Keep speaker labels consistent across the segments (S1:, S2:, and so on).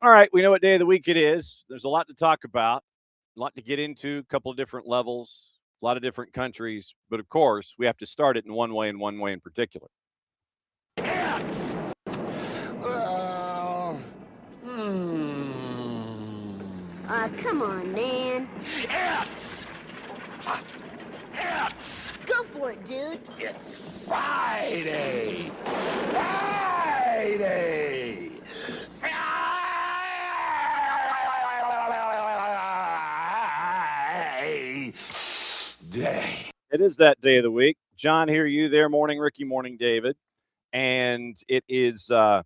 S1: All right, we know what day of the week it is. There's a lot to talk about, a lot to get into, a couple of different levels, a lot of different countries. But of course, we have to start it in one way and one way in particular.
S2: Well,
S3: come on, man.
S2: It's
S3: Go for it, dude.
S2: It's Friday! Friday! Day.
S1: It is that day of the week. John here, you there. Morning, Ricky. Morning, David. And it is a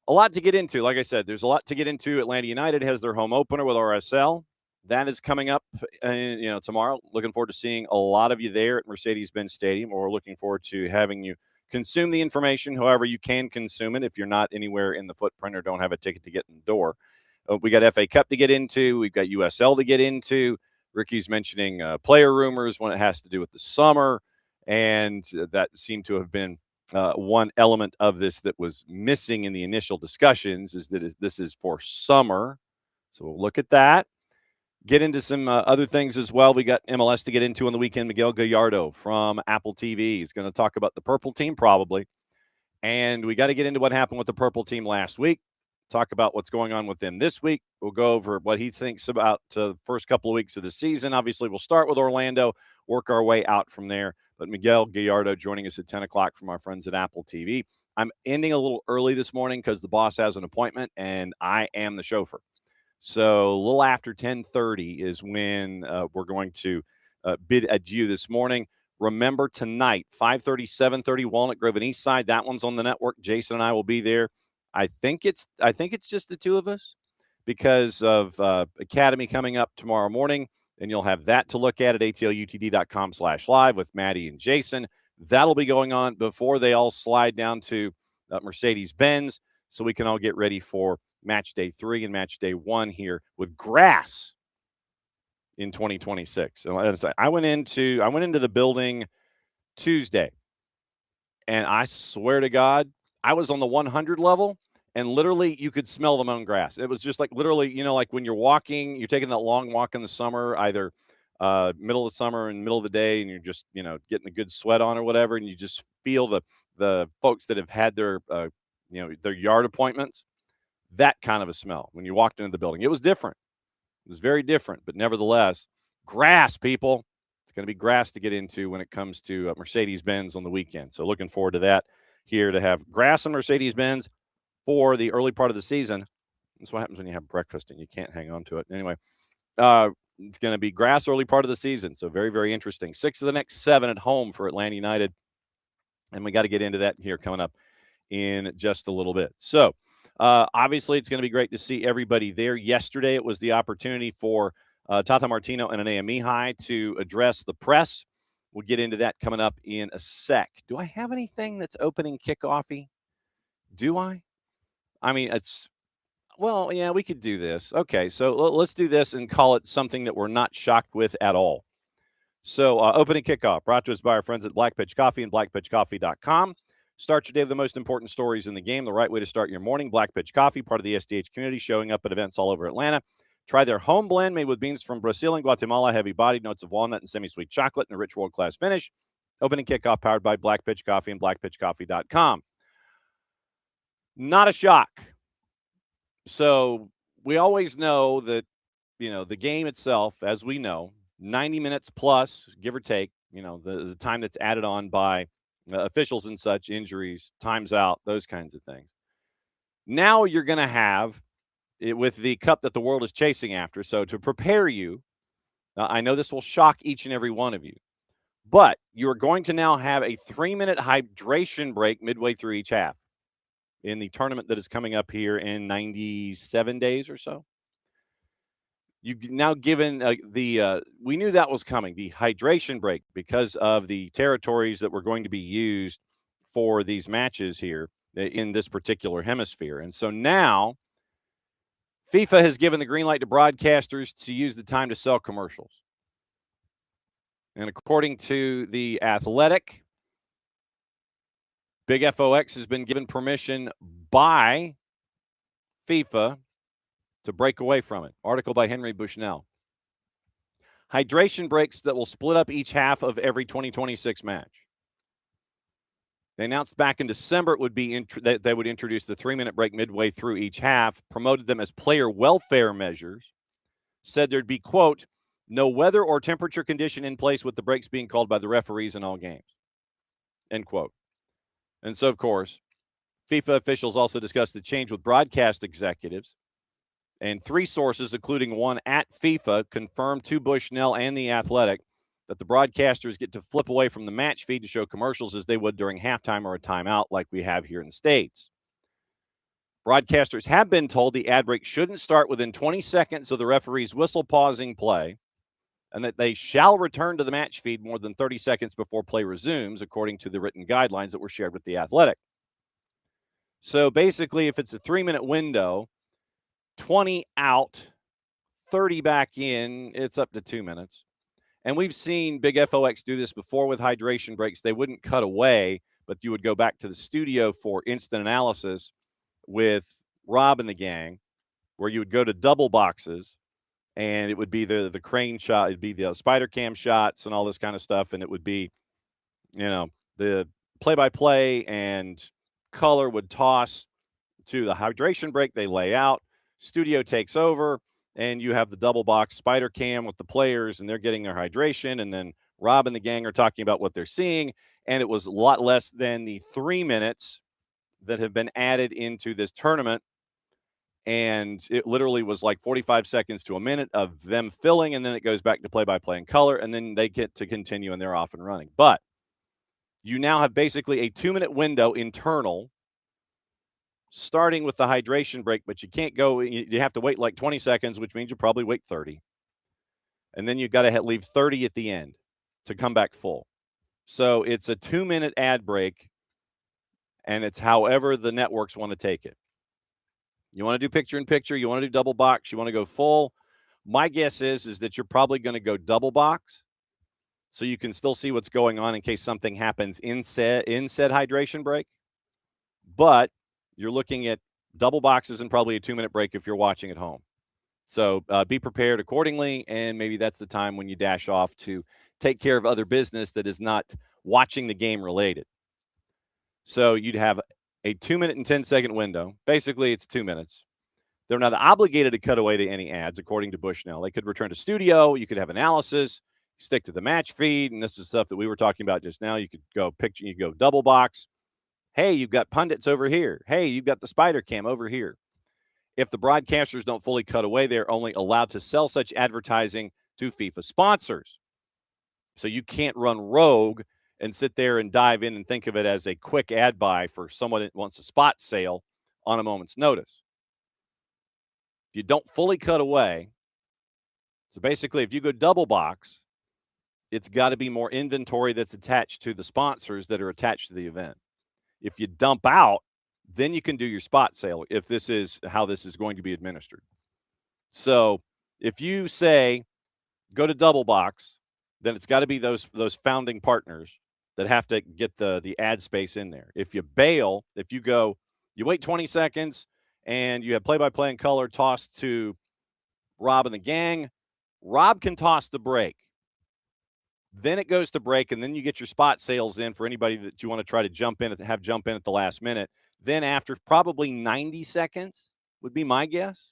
S1: lot to get into. Like I said, there's a lot to get into. Atlanta United has their home opener with RSL. That is coming up tomorrow. Looking forward to seeing a lot of you there at Mercedes-Benz Stadium, or looking forward to having you consume the information however you can consume it if you're not anywhere in the footprint or don't have a ticket to get in the door. We got FA Cup to get into. We've got USL to get into. Ricky's mentioning player rumors when it has to do with the summer, and that seemed to have been one element of this that was missing in the initial discussions, is that this is for summer. So we'll look at that. Get into some other things as well. We got MLS to get into on the weekend. Miguel Gallardo from Apple TV is going to talk about the Purple Team probably. And we got to get into what happened with the Purple Team last week. Talk about what's going on with them this week. We'll go over what he thinks about the first couple of weeks of the season. Obviously, we'll start with Orlando, work our way out from there. But Miguel Gallardo joining us at 10 o'clock from our friends at Apple TV. I'm ending a little early this morning because the boss has an appointment, and I am the chauffeur. So a little after 10:30 is when we're going to bid adieu this morning. Remember tonight, 5:30, 7:30, Walnut Grove and Eastside. That one's on the network. Jason and I will be there. I think it's just the two of us because of Academy coming up tomorrow morning, and you'll have that to look at atlutd.com/live with Maddie and Jason. That'll be going on before they all slide down to Mercedes-Benz, so we can all get ready for match day 3 and match day 1 here with grass in 2026. And I went into the building Tuesday, and I swear to God, I was on the 100 level, and literally you could smell the mown grass. It was just like literally, like when you're walking, you're taking that long walk in the summer, either middle of the summer and middle of the day, and you're just, getting a good sweat on or whatever, and you just feel the folks that have had their yard appointments, that kind of a smell when you walked into the building. It was different. It was very different, but nevertheless, grass, people. It's going to be grass to get into when it comes to Mercedes-Benz on the weekend. So looking forward to that here, to have grass and Mercedes-Benz for the early part of the season. That's what happens when you have breakfast and you can't hang on to it. Anyway, it's going to be grass early part of the season. So very, very interesting. 6 of the next 7 at home for Atlanta United. And we got to get into that here coming up in just a little bit. So obviously, it's going to be great to see everybody there. Yesterday, it was the opportunity for Tata, Martino, and Enea Mihaj to address the press. We'll get into that coming up in a sec. Do I have anything that's opening kickoffy? Do I? I mean, yeah, we could do this. Okay, so let's do this and call it something that we're not shocked with at all. So opening kickoff brought to us by our friends at Black Pitch Coffee and blackpitchcoffee.com. Start your day with the most important stories in the game. The right way to start your morning. Black Pitch Coffee, part of the SDH community, showing up at events all over Atlanta. Try their home blend made with beans from Brazil and Guatemala, heavy-bodied notes of walnut and semi-sweet chocolate, and a rich world-class finish. Opening kickoff powered by Black Pitch Coffee and blackpitchcoffee.com. Not a shock. So we always know that, the game itself, as we know, 90 minutes plus, give or take, the time that's added on by officials and such, injuries, times out, those kinds of things. Now you're going to have it with the cup that the world is chasing after. So to prepare you, I know this will shock each and every one of you, but you're going to now have a 3-minute hydration break midway through each half in the tournament that is coming up here in 97 days or so. You've now given we knew that was coming, the hydration break, because of the territories that were going to be used for these matches here in this particular hemisphere. And so now FIFA has given the green light to broadcasters to use the time to sell commercials. And according to The Athletic, Big FOX has been given permission by FIFA to break away from it. Article by Henry Bushnell. Hydration breaks that will split up each half of every 2026 match. They announced back in December it would be that they would introduce the 3-minute break midway through each half, promoted them as player welfare measures, said there'd be, quote, no weather or temperature condition in place with the breaks being called by the referees in all games, end quote. And so, of course, FIFA officials also discussed the change with broadcast executives. And 3 sources, including one at FIFA, confirmed to Bushnell and The Athletic that the broadcasters get to flip away from the match feed to show commercials as they would during halftime or a timeout like we have here in the States. Broadcasters have been told the ad break shouldn't start within 20 seconds of the referee's whistle pausing play, and that they shall return to the match feed more than 30 seconds before play resumes, according to the written guidelines that were shared with The Athletic. So basically, if it's a 3-minute window, 20 out, 30 back in, it's up to 2 minutes. And we've seen Big FOX do this before with hydration breaks. They wouldn't cut away, but you would go back to the studio for instant analysis with Rob and the gang, where you would go to double boxes, and it would be the crane shot, it'd be the spider cam shots and all this kind of stuff, and it would be, the play-by-play, and color would toss to the hydration break. They lay out, studio takes over, and you have the double box spider cam with the players, and they're getting their hydration, and then Rob and the gang are talking about what they're seeing, and it was a lot less than the 3 minutes that have been added into this tournament, and it literally was like 45 seconds to a minute of them filling, and then it goes back to play-by-play and color, and then they get to continue, and they're off and running. But you now have basically a 2-minute window internal, starting with the hydration break, but you can't go, you have to wait like 20 seconds, which means you probably wait 30. And then you've got to leave 30 at the end to come back full. So it's a 2-minute ad break, and it's however the networks want to take it. You want to do picture-in-picture, you want to do double box, you want to go full. My guess is that you're probably going to go double box, so you can still see what's going on in case something happens in said hydration break. But you're looking at double boxes and probably a 2-minute break if you're watching at home. So be prepared accordingly, and maybe that's the time when you dash off to take care of other business that is not watching the game related. So you'd have a 2-minute and 10-second window. Basically, it's 2 minutes. They're not obligated to cut away to any ads, according to Bushnell. They could return to studio. You could have analysis, stick to the match feed, and this is stuff that we were talking about just now. You could go picture, you could go double box. Hey, you've got pundits over here. Hey, you've got the spider cam over here. If the broadcasters don't fully cut away, they're only allowed to sell such advertising to FIFA sponsors. So you can't run rogue and sit there and dive in and think of it as a quick ad buy for someone that wants a spot sale on a moment's notice. If you don't fully cut away, so basically if you go double box, it's got to be more inventory that's attached to the sponsors that are attached to the event. If you dump out, then you can do your spot sale if this is how this is going to be administered. So if you say go to double box, then it's got to be those founding partners that have to get the ad space in there. If you bail, if you go, you wait 20 seconds and you have play-by-play and color tossed to Rob and the gang, Rob can toss the break. Then it goes to break, and then you get your spot sales in for anybody that you want to try to jump in at the last minute. Then after probably 90 seconds would be my guess,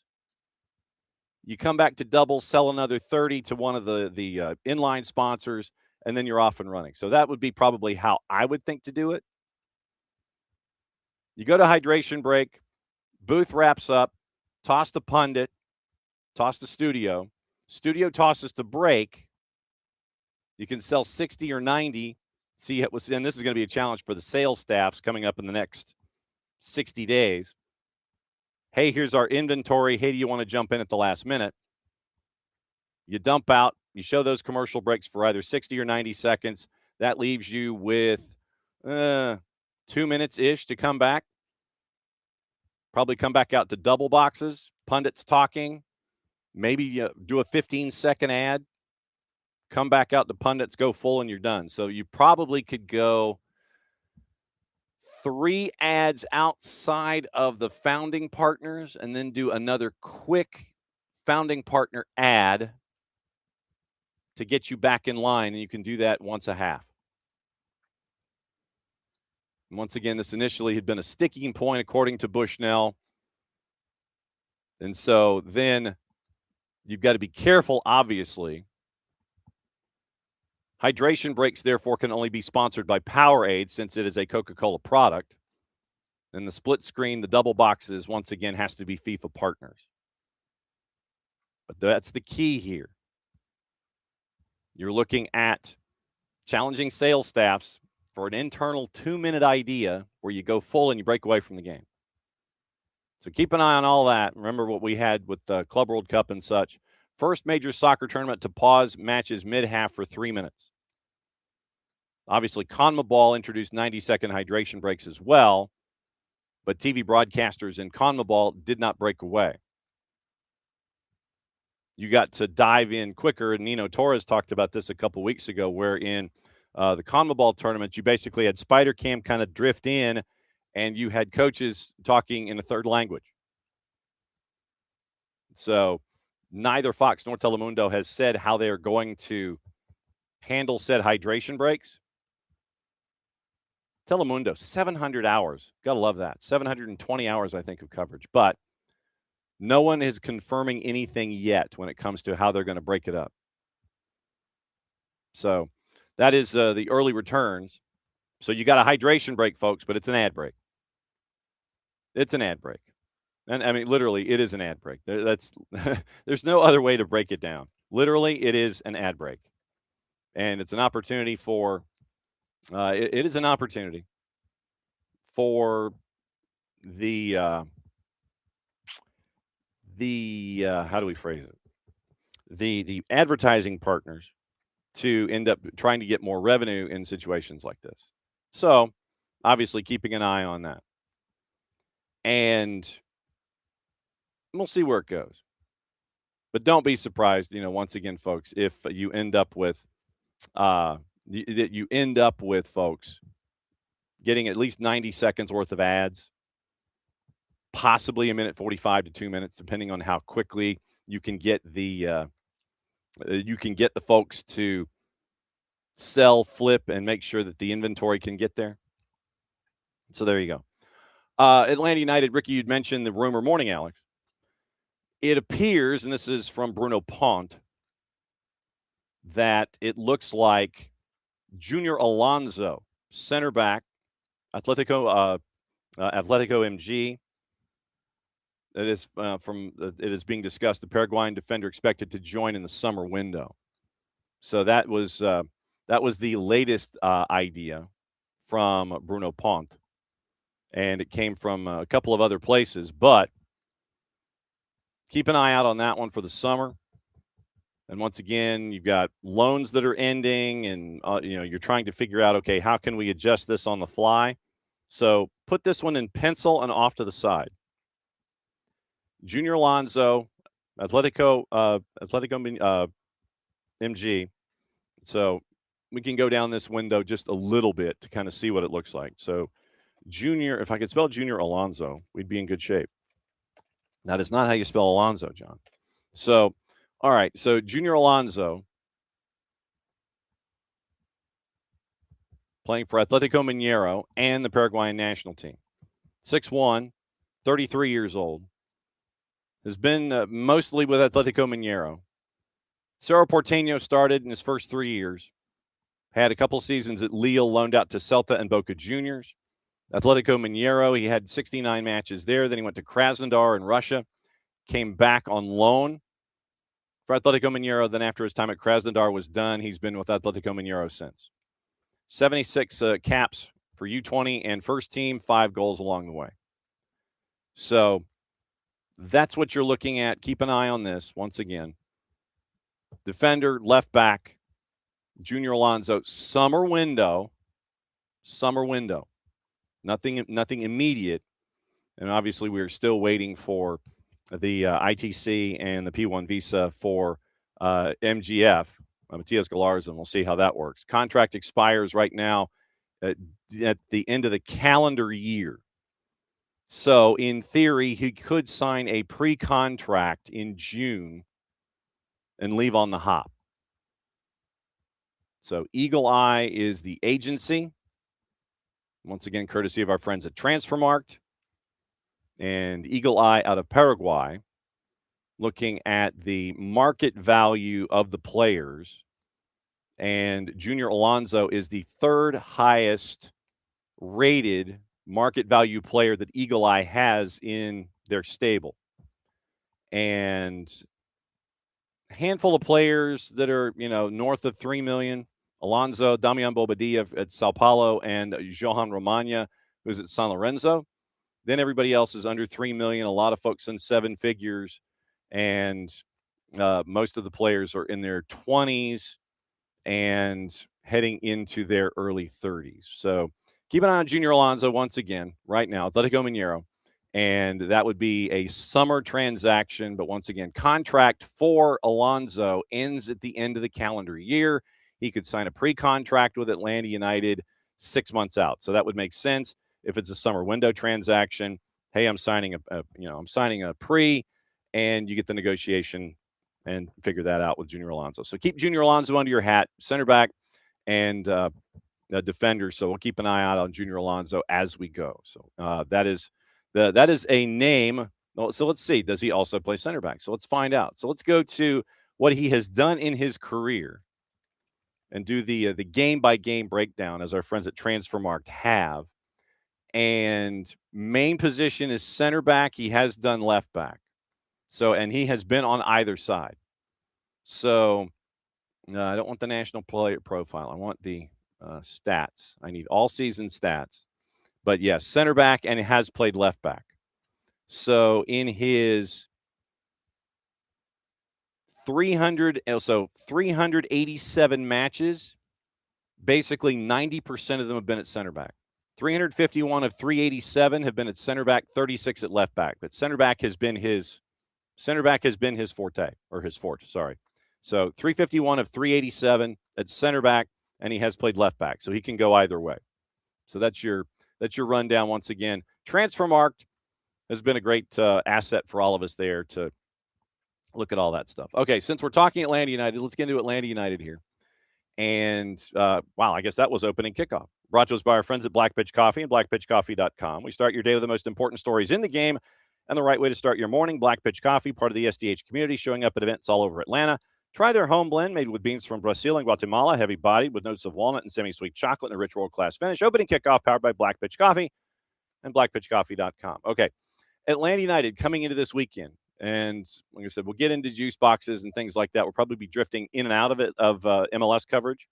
S1: you come back to double, sell another 30 to one of the inline sponsors, and then you're off and running. So that would be probably how I would think to do it. You go to hydration break, booth wraps up, toss the pundit, toss the studio tosses to break. You can sell 60 or 90. And this is going to be a challenge for the sales staffs coming up in the next 60 days. Hey, here's our inventory. Hey, do you want to jump in at the last minute? You dump out. You show those commercial breaks for either 60 or 90 seconds. That leaves you with 2 minutes-ish to come back. Probably come back out to double boxes, pundits talking. Maybe do a 15-second ad. Come back out to pundits, go full, and you're done. So you probably could go 3 ads outside of the founding partners and then do another quick founding partner ad to get you back in line, and you can do that once a half. And once again, this initially had been a sticking point according to Bushnell. And so then you've got to be careful, obviously. Hydration breaks, therefore, can only be sponsored by Powerade since it is a Coca-Cola product. And the split screen, the double boxes, once again, has to be FIFA partners. But that's the key here. You're looking at challenging sales staffs for an internal 2-minute idea where you go full and you break away from the game. So keep an eye on all that. Remember what we had with the Club World Cup and such. First major soccer tournament to pause matches mid-half for 3 minutes. Obviously, CONMEBOL introduced 90-second hydration breaks as well, but TV broadcasters in CONMEBOL did not break away. You got to dive in quicker, and Nino Torres talked about this a couple weeks ago, where in the CONMEBOL tournament, you basically had Spider Cam kind of drift in, and you had coaches talking in a third language. So neither Fox nor Telemundo has said how they are going to handle said hydration breaks. Telemundo, 700 hours. Got to love that. 720 hours, I think, of coverage. But no one is confirming anything yet when it comes to how they're going to break it up. So that is the early returns. So you got a hydration break, folks, but it's an ad break. It's an ad break. And, I mean, literally, it is an ad break. There's no other way to break it down. Literally, it is an ad break. And it's an opportunity for it is an opportunity for the how do we phrase it? The advertising partners to end up trying to get more revenue in situations like this. So, obviously, keeping an eye on that. And we'll see where it goes. But don't be surprised, once again, folks, if you end up with folks getting at least 90 seconds worth of ads, possibly a minute 45 to 2 minutes, depending on how quickly you can get the folks to sell, flip, and make sure that the inventory can get there. So there you go. Atlanta United, Ricky, you'd mentioned the rumor. Morning, Alex. It appears, and this is from Bruno Pont, that it looks like Junior Alonso, center back, Atletico MG. It is being discussed. The Paraguayan defender expected to join in the summer window. So that was the latest idea from Bruno Pont, and it came from a couple of other places. But keep an eye out on that one for the summer. And once again, you've got loans that are ending, and you're trying to figure out, okay, how can we adjust this on the fly? So put this one in pencil and off to the side. Junior Alonso, Atletico MG. So we can go down this window just a little bit to kind of see what it looks like. So Junior, if I could spell Junior Alonso, we'd be in good shape. That is not how you spell Alonso, John. So, all right. So Junior Alonso playing for Atletico Mineiro and the Paraguayan national team. 6'1", 33 years old. Has been mostly with Atletico Mineiro. Cerro Porteño started in his first 3 years. Had a couple seasons at Lille, loaned out to Celta and Boca Juniors. Atletico Mineiro, he had 69 matches there. Then he went to Krasnodar in Russia. Came back on loan for Atletico Mineiro. Then after his time at Krasnodar was done, he's been with Atletico Mineiro since. 76 caps for U20 and first team, 5 goals along the way. So that's what you're looking at. Keep an eye on this once again. Defender, left back, Junior Alonso, summer window. Nothing immediate. And obviously we're still waiting for the ITC and the P1 visa for MGF, Matias Galarza, and we'll see how that works. Contract expires right now at the end of the calendar year. So in theory, he could sign a pre-contract in June and leave on the hop. So Eagle Eye is the agency. Once again, courtesy of our friends at Transfermarkt. And Eagle Eye out of Paraguay, looking at the market value of the players. And Junior Alonso is the third highest rated market value player that Eagle Eye has in their stable. And a handful of players that are, north of 3 million. Alonso, Damian Bobadilla at Sao Paulo, and Johan Romagna, who's at San Lorenzo. Then everybody else is under 3 million. A lot of folks in 7 figures. And most of the players are in their 20s and heading into their early 30s. So keep an eye on Junior Alonso once again right now, Atletico Mineiro. And that would be a summer transaction. But once again, contract for Alonso ends at the end of the calendar year. He could sign a pre-contract with Atlanta United 6 months out. So that would make sense if it's a summer window transaction. Hey, I'm signing a pre, and you get the negotiation and figure that out with Junior Alonso. So keep Junior Alonso under your hat, center back and defender. So we'll keep an eye out on Junior Alonso as we go. So that is a name. So let's see. Does he also play center back? So let's find out. So let's go to what he has done in his career and do the game-by-game breakdown as our friends at Transfermarkt have. And main position is center back. He has done left back. So, and he has been on either side. So I don't want the national player profile. I want the stats. I need all season stats. But yes, center back, and he has played left back. So in his 387 matches, basically 90% of them have been at center back. 351 of 387 have been at center back, 36 at left back. But center back has been his forte, or his forte, sorry. So 351 of 387 at center back, and he has played left back. So he can go either way. So that's your rundown once again. Transfermarkt has been a great asset for all of us there to look at all that stuff. Okay, since we're talking Atlanta United, let's get into Atlanta United here. And, wow, I guess that was opening kickoff. Brought to us by our friends at Black Pitch Coffee and blackpitchcoffee.com. We start your day with the most important stories in the game and the right way to start your morning. Black Pitch Coffee, part of the SDH community, showing up at events all over Atlanta. Try their home blend made with beans from Brazil and Guatemala, heavy-bodied with notes of walnut and semi-sweet chocolate and a rich world-class finish. Opening kickoff powered by Black Pitch Coffee and blackpitchcoffee.com. Okay, Atlanta United coming into this weekend. And like I said, we'll get into juice boxes and things like that. We'll probably be drifting in and out of it, of MLS coverage,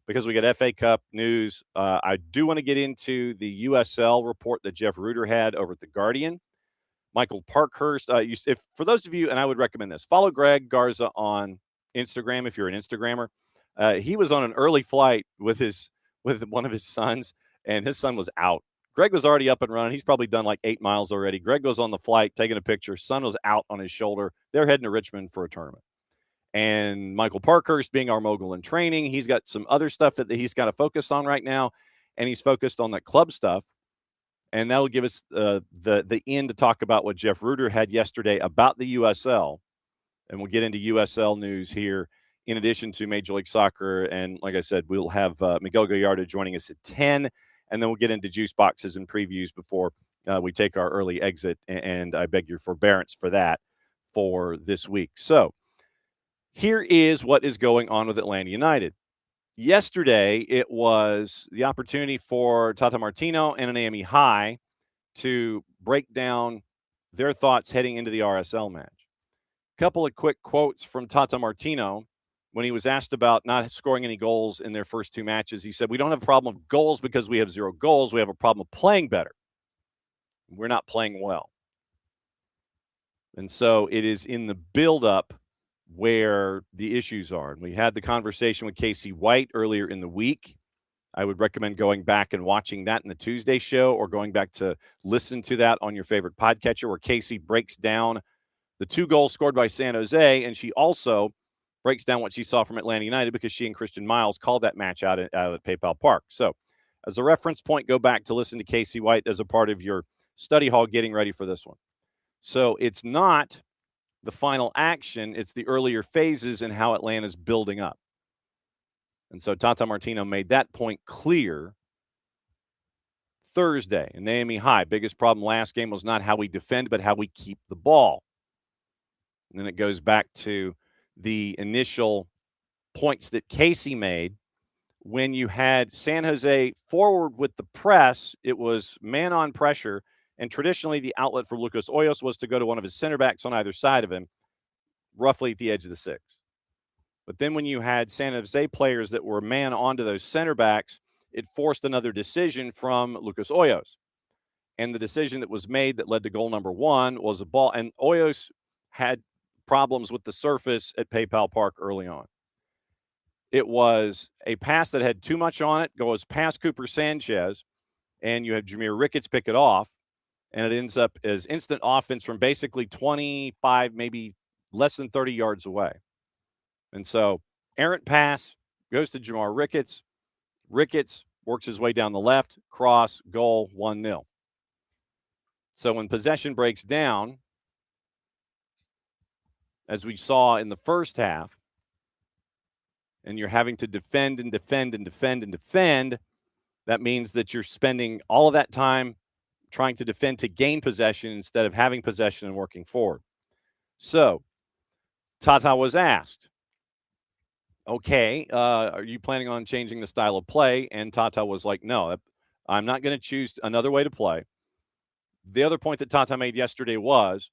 S1: because we got FA Cup news. I do want to get into the USL report that Jeff Ruder had over at The Guardian. Michael Parkhurst. For those of you, and I would recommend this, follow Greg Garza on Instagram if you're an Instagrammer. He was on an early flight with one of his sons, and his son was out. Greg was already up and running. He's probably done like 8 miles already. Greg goes on the flight, taking a picture. Son was out on his shoulder. They're heading to Richmond for a tournament. And Michael Parkhurst, being our mogul in training, he's got some other stuff that he's got to focus on right now, and he's focused on that club stuff. And that'll give us the end to talk about what Jeff Ruder had yesterday about the USL. And we'll get into USL news here in addition to Major League Soccer. And like I said, we'll have Miguel Gallardo joining us at 10. And then we'll get into juice boxes and previews before we take our early exit. And I beg your forbearance for that for this week. So here is what is going on with Atlanta United. Yesterday, it was the opportunity for Tata Martino and Enea Mihaj to break down their thoughts heading into the RSL match. A couple of quick quotes from Tata Martino. When he was asked about not scoring any goals in their first 2 matches, he said, "We don't have a problem with goals because we have 0 goals. We have a problem of playing better. We're not playing well." And so it is in the buildup where the issues are. And we had the conversation with Casey White earlier in the week. I would recommend going back and watching that in the Tuesday show, or going back to listen to that on your favorite podcatcher, where Casey breaks down the 2 goals scored by San Jose, and she also breaks down what she saw from Atlanta United, because she and Christian Miles called that match out at PayPal Park. So As a reference point, go back to listen to Casey White as a part of your study hall getting ready for this one. So it's not the final action, it's the earlier phases and how Atlanta's building up. And so Tata Martino made that point clear Thursday. And Mihaj, biggest problem last game was not how we defend, but how we keep the ball. And then it goes back to the initial points that Casey made. When you had San Jose forward with the press, it was man-on pressure, and traditionally the outlet for Lucas Hoyos was to go to one of his center backs on either side of him, roughly at the edge of the six. But then when you had San Jose players that were man onto those center backs, it forced another decision from Lucas Hoyos. And the decision that was made that led to goal number one was a ball, and Hoyos had problems with the surface at PayPal Park early on. It was a pass that had too much on it, goes past Cooper Sanchez, and you have Jameer Ricketts pick it off, and it ends up as instant offense from basically 25, maybe less than 30 yards away. And so errant pass goes to Jamar Ricketts. Ricketts works his way down the left, cross, goal, 1-0. So when possession breaks down, as we saw in the first half, and you're having to defend and defend and defend and defend, that means that you're spending all of that time trying to defend to gain possession instead of having possession and working forward. So Tata was asked, okay, are you planning on changing the style of play? And Tata was like, no, I'm not going to choose another way to play. The other point that Tata made yesterday was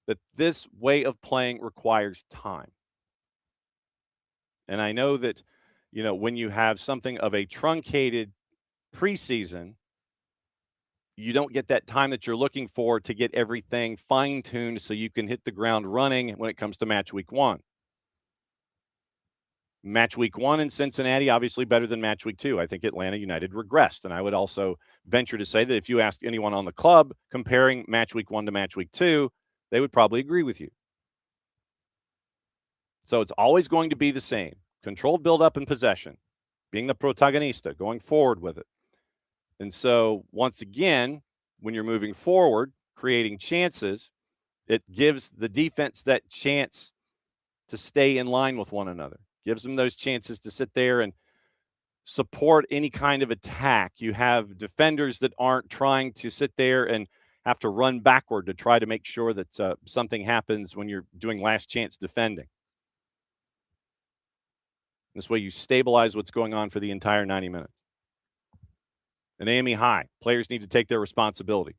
S1: that this way of playing requires time. And I know that, when you have something of a truncated preseason, you don't get that time that you're looking for to get everything fine-tuned so you can hit the ground running when it comes to match week one. Match week one in Cincinnati, obviously better than match week two. I think Atlanta United regressed. And I would also venture to say that if you asked anyone on the club comparing match week one to match week two, they would probably agree with you. So it's always going to be the same. Controlled build-up and possession, being the protagonista, going forward with it. And so, once again, when you're moving forward, creating chances, it gives the defense that chance to stay in line with one another. Gives them those chances to sit there and support any kind of attack. You have defenders that aren't trying to sit there and have to run backward to try to make sure that something happens when you're doing last chance defending. This way you stabilize what's going on for the entire 90 minutes. And Mihaj, players need to take their responsibility.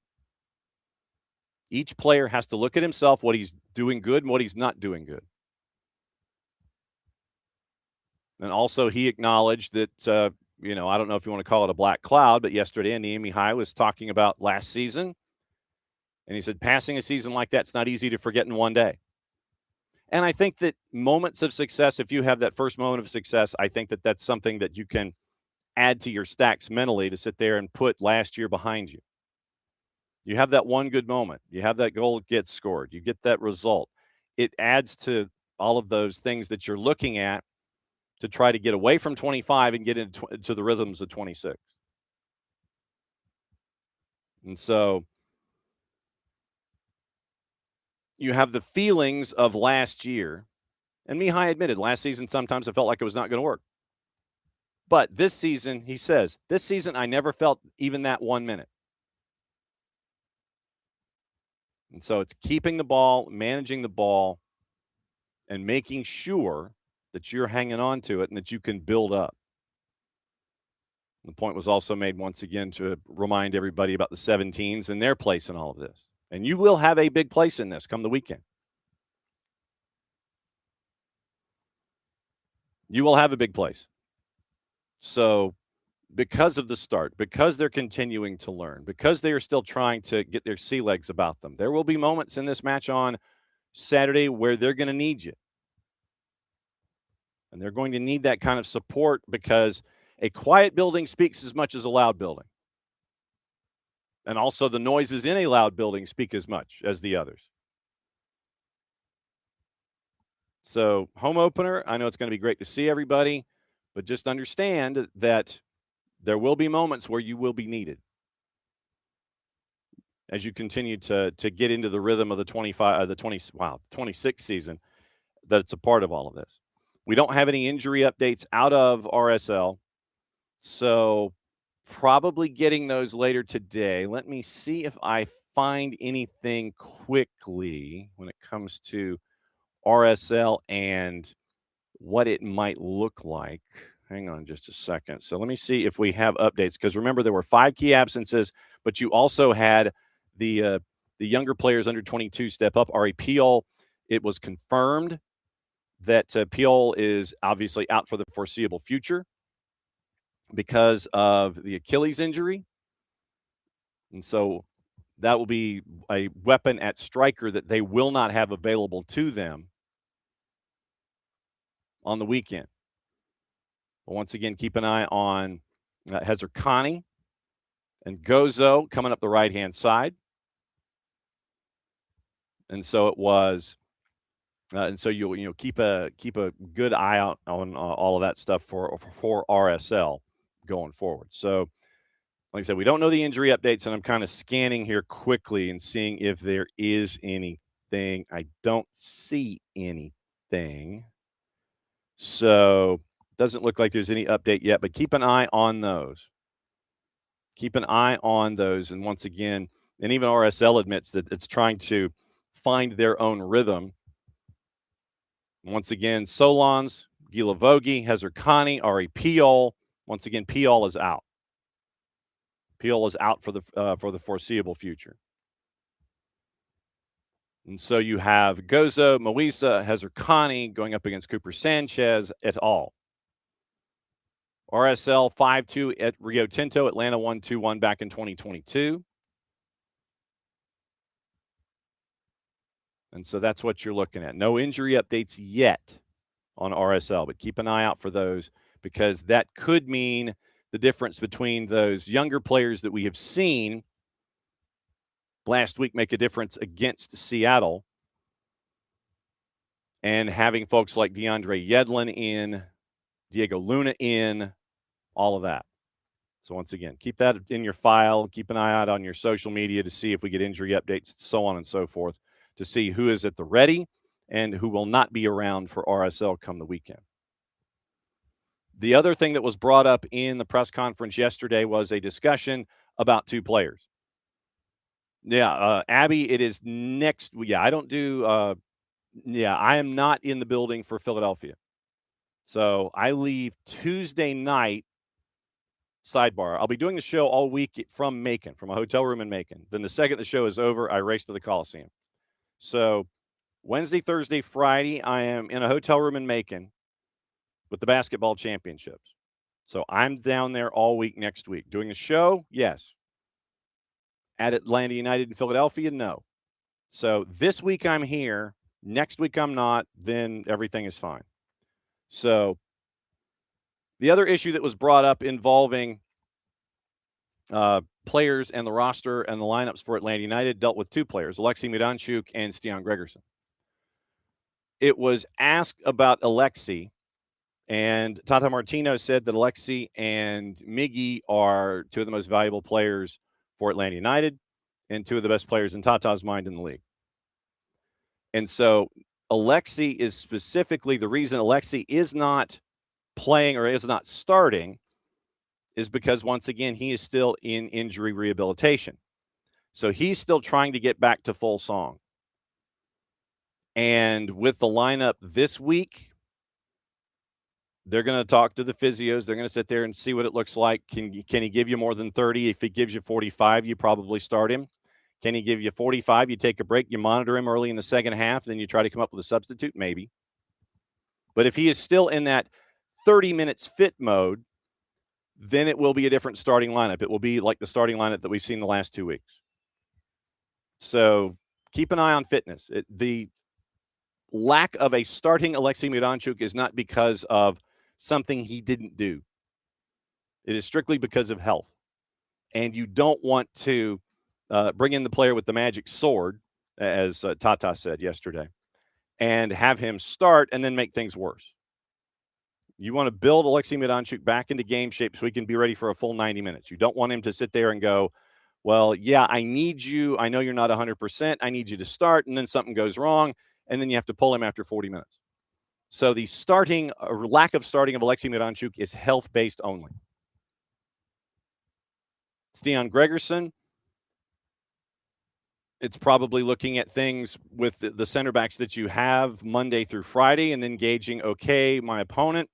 S1: Each player has to look at himself, what he's doing good and what he's not doing good. And also he acknowledged that, I don't know if you want to call it a black cloud, but yesterday Mihaj was talking about last season. And he said, passing a season like that's not easy to forget in one day. And I think that moments of success, if you have that first moment of success, I think that that's something that you can add to your stacks mentally to sit there and put last year behind you. You have that one good moment. You have that goal gets scored. You get that result. It adds to all of those things that you're looking at to try to get away from 25 and get into the rhythms of 26. And so you have the feelings of last year. And Mihaj admitted last season sometimes it felt like it was not going to work. But this season, he says, this season I never felt even that 1 minute. And so it's keeping the ball, managing the ball, and making sure that you're hanging on to it and that you can build up. The point was also made once again to remind everybody about the 17s and their place in all of this. And you will have a big place in this come the weekend. You will have a big place. So because of the start, because they're continuing to learn, because they are still trying to get their sea legs about them, there will be moments in this match on Saturday where they're going to need you. And they're going to need that kind of support because a quiet building speaks as much as a loud building. And also the noises in a loud building speak as much as the others. So home opener, I know it's going to be great to see everybody, but just understand that there will be moments where you will be needed as you continue to get into the rhythm of the 26 season, that it's a part of all of this. We don't have any injury updates out of RSL, so probably getting those later today. Let me see if I find anything quickly when it comes to RSL and what it might look like. Hang on just a second. So let me see if we have updates, because remember, there were 5 key absences, but you also had the younger players under 22 step up. Ari Piol, it was confirmed that Piol is obviously out for the foreseeable future because of the Achilles injury. And so that will be a weapon at striker that they will not have available to them on the weekend. But once again, keep an eye on Hezer Connie and Gozo coming up the right-hand side. And so it was, and so you'll keep a good eye out on all of that stuff for RSL going forward. So, like I said, we don't know the injury updates, and I'm kind of scanning here quickly and seeing if there is anything. I don't see anything. So it doesn't look like there's any update yet, but keep an eye on those. Keep an eye on those. And once again, and even RSL admits that it's trying to find their own rhythm. Once again, Solons, Gila Vogie, Hezer Connie, Ari Piol. Once again, Piol is out. Piol is out for the foreseeable future. And so you have Gozo, Moisa, Hezer Connie going up against Cooper Sanchez et al. RSL 5-2 at Rio Tinto, Atlanta 1-2-1 back in 2022. And so that's what you're looking at. No injury updates yet on RSL, but keep an eye out for those, because that could mean the difference between those younger players that we have seen last week make a difference against Seattle, and having folks like DeAndre Yedlin in, Diego Luna in, all of that. So once again, keep that in your file. Keep an eye out on your social media to see if we get injury updates, so on and so forth, to see who is at the ready and who will not be around for RSL come the weekend. The other thing that was brought up in the press conference yesterday was a discussion about 2 players. Yeah, Abby, it is next. Yeah, I don't do. I am not in the building for Philadelphia, so I leave Tuesday night. Sidebar: I'll be doing the show all week from Macon, from a hotel room in Macon. Then the second the show is over, I race to the Coliseum. So Wednesday, Thursday, Friday, I am in a hotel room in Macon with the basketball championships. So I'm down there all week next week. Doing the show, yes. At Atlanta United in Philadelphia, no. So this week I'm here. Next week I'm not. Then everything is fine. So the other issue that was brought up involving players and the roster and the lineups for Atlanta United dealt with 2 players, Alexei Miranchuk and Stian Gregerson. It was asked about Alexei, and Tata Martino said that Alexei and Miggy are 2 of the most valuable players for Atlanta United and 2 of the best players in Tata's mind in the league. And so Alexei is specifically the reason Alexei is not playing or is not starting is because, once again, he is still in injury rehabilitation. So he's still trying to get back to full song. And with the lineup this week, they're going to talk to the physios. They're going to sit there and see what it looks like. Can he give you more than 30? If he gives you 45, you probably start him. Can he give you 45? You take a break, you monitor him early in the second half, then you try to come up with a substitute, maybe. But if he is still in that 30 minutes fit mode, then it will be a different starting lineup. It will be like the starting lineup that we've seen the last 2 weeks. So keep an eye on fitness. The lack of a starting Alexei Miranchuk is not because of something he didn't do. It is strictly because of health. And you don't want to bring in the player with the magic sword, as Tata said yesterday, and have him start and then make things worse. You want to build Alexei Midanchuk back into game shape so he can be ready for a full 90 minutes. You don't want him to sit there and go, well, yeah, I need you. I know you're not 100%. I need you to start, and then something goes wrong, and then you have to pull him after 40 minutes. So the starting or lack of starting of Alexei Midanchuk is health-based only. Stian Gregerson, it's probably looking at things with the center backs that you have Monday through Friday and then gauging, okay, my opponent,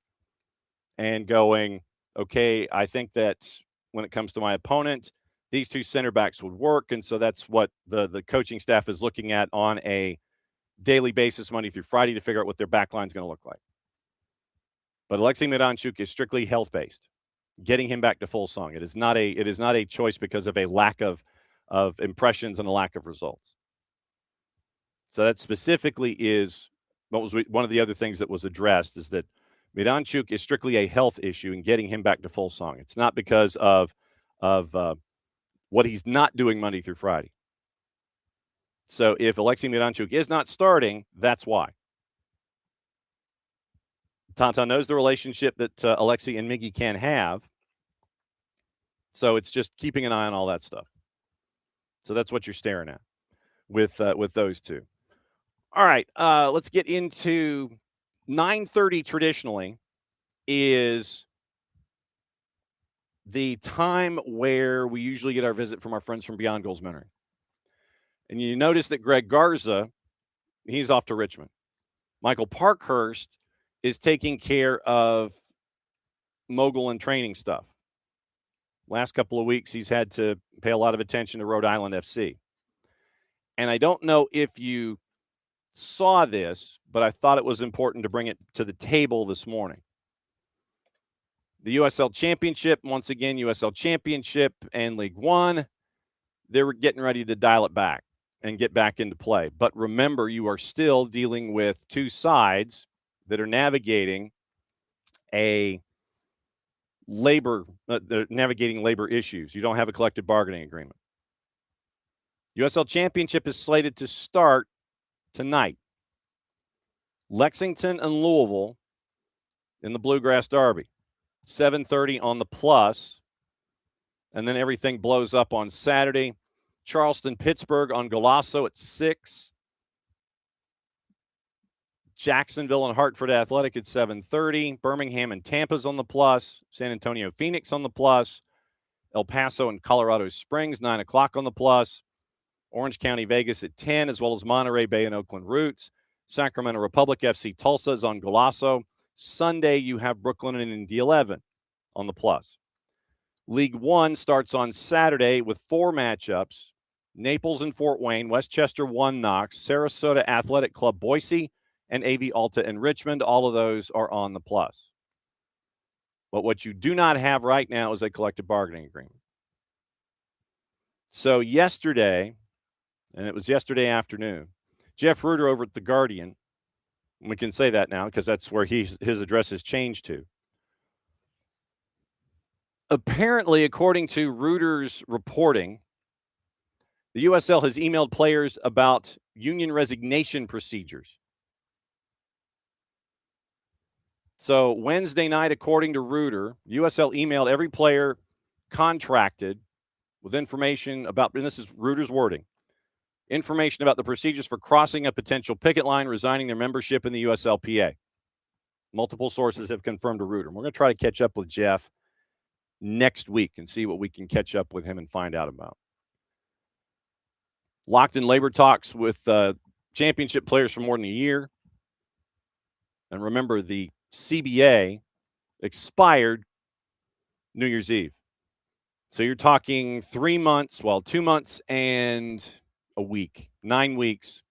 S1: and going, okay, I think that when it comes to my opponent, these two center backs would work. And so that's what the coaching staff is looking at on a daily basis, Monday through Friday, to figure out what their back line is going to look like. But Alexei Midanchuk is strictly health-based, getting him back to full song. It is not a choice because of a lack of impressions and a lack of results. So that specifically is what was one of the other things that was addressed, is that Midanchuk is strictly a health issue and getting him back to full song. It's not because of what he's not doing Monday through Friday. So if Alexei Midanchuk is not starting, that's why. Tata knows the relationship that Alexei and Miggy can have. So it's just keeping an eye on all that stuff. So that's what you're staring at with those two. All right, let's get into 9:30 traditionally is the time where we usually get our visit from our friends from Beyond Goals Mentoring. And you notice that Greg Garza, he's off to Richmond. Michael Parkhurst is taking care of mogul and training stuff. Last couple of weeks, he's had to pay a lot of attention to Rhode Island FC. And I don't know if you saw this, but I thought it was important to bring it to the table this morning. The USL Championship, once again, USL Championship and League One, they were getting ready to dial it back and get back into play. But remember, you are still dealing with two sides that are navigating labor issues. You don't have a collective bargaining agreement. USL Championship is slated to start tonight. Lexington and Louisville in the Bluegrass Derby. 7:30 on the Plus. And then everything blows up on Saturday. Charleston, Pittsburgh on Golasso at 6. Jacksonville and Hartford Athletic at 7:30. Birmingham and Tampa's on the Plus. San Antonio, Phoenix on the Plus. El Paso and Colorado Springs, 9 o'clock on the Plus. Orange County, Vegas at 10, as well as Monterey Bay and Oakland Roots. Sacramento Republic FC Tulsa is on Golasso. Sunday, you have Brooklyn and Indy 11 on the Plus. League One starts on Saturday with 4 matchups. Naples and Fort Wayne, Westchester 1 Knox, Sarasota Athletic Club Boise, and AV Alta and Richmond. All of those are on the Plus. But what you do not have right now is a collective bargaining agreement. So yesterday, and it was yesterday afternoon, Jeff Reuter over at The Guardian, we can say that now because that's where his address has changed to. Apparently, according to Reuter's reporting, the USL has emailed players about union resignation procedures. So Wednesday night, according to Reuter, USL emailed every player contracted with information about, and this is Reuter's wording, information about the procedures for crossing a potential picket line, resigning their membership in the USLPA. Multiple sources have confirmed to Reuter. We're going to try to catch up with Jeff next week and see what we can catch up with him and find out about. Locked in labor talks with championship players for more than a year. And remember, the CBA expired New Year's Eve. So you're talking 3 months, 2 months and a week, 9 weeks,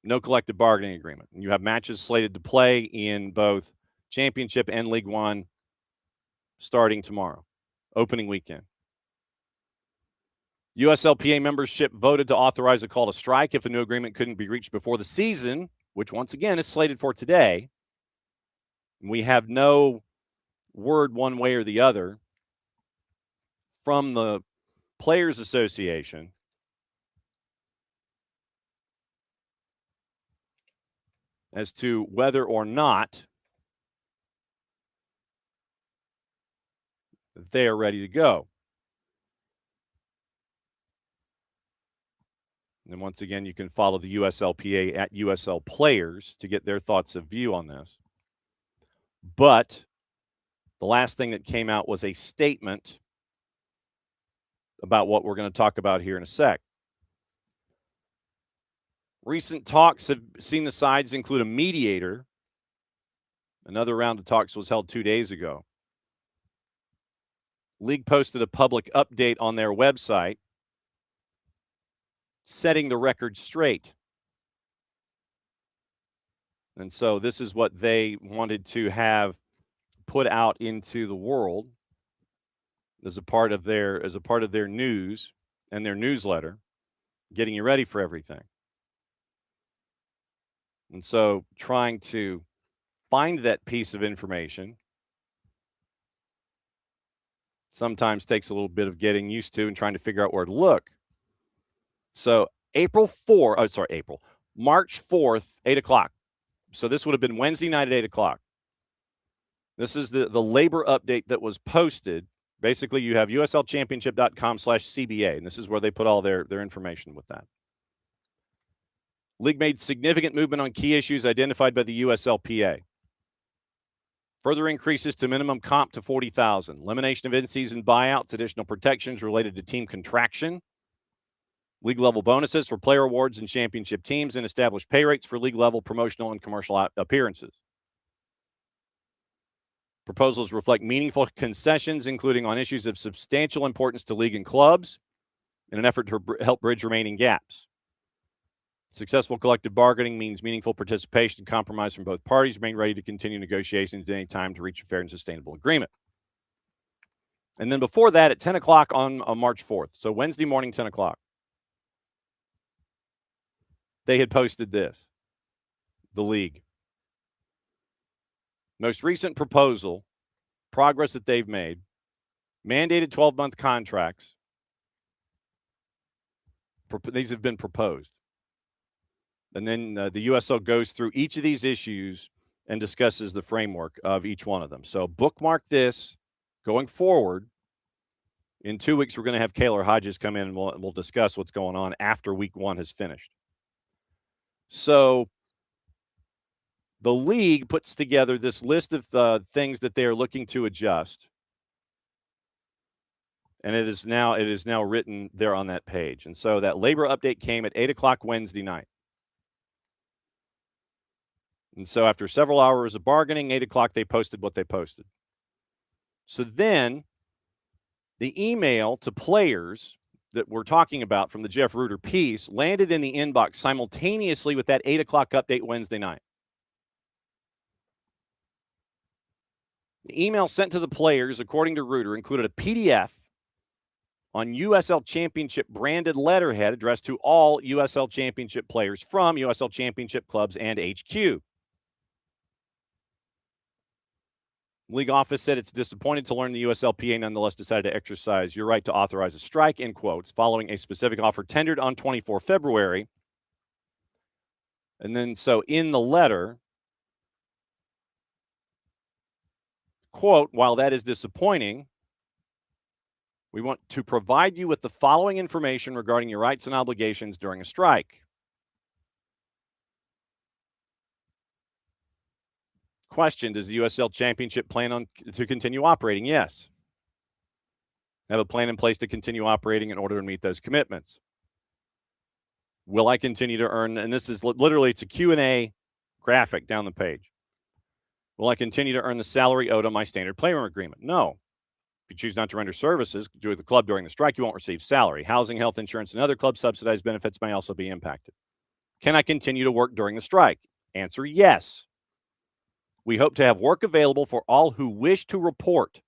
S1: no collective bargaining agreement. And you have matches slated to play in both Championship and League One starting tomorrow, opening weekend. USLPA membership voted to authorize a call to strike if a new agreement couldn't be reached before the season, which once again is slated for today. We have no word one way or the other from the Players Association as to whether or not they are ready to go. And once again, you can follow the USLPA at USL Players to get their thoughts of view on this. But the last thing that came out was a statement about what we're going to talk about here in a sec. Recent talks have seen the sides include a mediator. Another round of talks was held 2 days ago. League posted a public update on their website, setting the record straight. And so this is what they wanted to have put out into the world as a part of their news and their newsletter, getting you ready for everything. And so trying to find that piece of information sometimes takes a little bit of getting used to and trying to figure out where to look. So March 4th, 8 o'clock. So this would have been Wednesday night at 8 o'clock. This is the labor update that was posted. Basically, you have uslchampionship.com/CBA, and this is where they put all their information with that. League made significant movement on key issues identified by the USLPA. Further increases to minimum comp to $40,000, elimination of in-season buyouts, additional protections related to team contraction, league-level bonuses for player awards and championship teams, and established pay rates for league-level promotional and commercial appearances. Proposals reflect meaningful concessions, including on issues of substantial importance to league and clubs, in an effort to help bridge remaining gaps. Successful collective bargaining means meaningful participation and compromise from both parties. Remain ready to continue negotiations at any time to reach a fair and sustainable agreement. And then before that, at 10 o'clock on March 4th, so Wednesday morning, 10 o'clock, they had posted this, the league. Most recent proposal, progress that they've made, mandated 12-month contracts. These have been proposed. And then the USL goes through each of these issues and discusses the framework of each one of them. So bookmark this going forward. In 2 weeks, we're going to have Kaylor Hodges come in and we'll discuss what's going on after week one has finished. So the league puts together this list of things that they are looking to adjust. And it is now written there on that page. And so that labor update came at 8 o'clock Wednesday night. And so after several hours of bargaining, 8 o'clock, they posted what they posted. So then the email to players that we're talking about from the Jeff Reuter piece landed in the inbox simultaneously with that 8 o'clock update Wednesday night. The email sent to the players, according to Reuter, included a PDF on USL Championship branded letterhead addressed to all USL Championship players from USL Championship clubs and HQ. League office said it's disappointed to learn the USLPA nonetheless decided to exercise your right to authorize a strike, in quotes, following a specific offer tendered on 24 February. And then so in the letter, quote, while that is disappointing, we want to provide you with the following information regarding your rights and obligations during a strike. Question, does the USL Championship plan to continue operating? Yes. Have a plan in place to continue operating in order to meet those commitments. Will I continue to earn, and this is literally, it's a Q&A graphic down the page. Will I continue to earn the salary owed on my standard player agreement? No. If you choose not to render services to the club during the strike, you won't receive salary. Housing, health insurance, and other club subsidized benefits may also be impacted. Can I continue to work during the strike? Answer, yes. We hope to have work available for all who wish to report.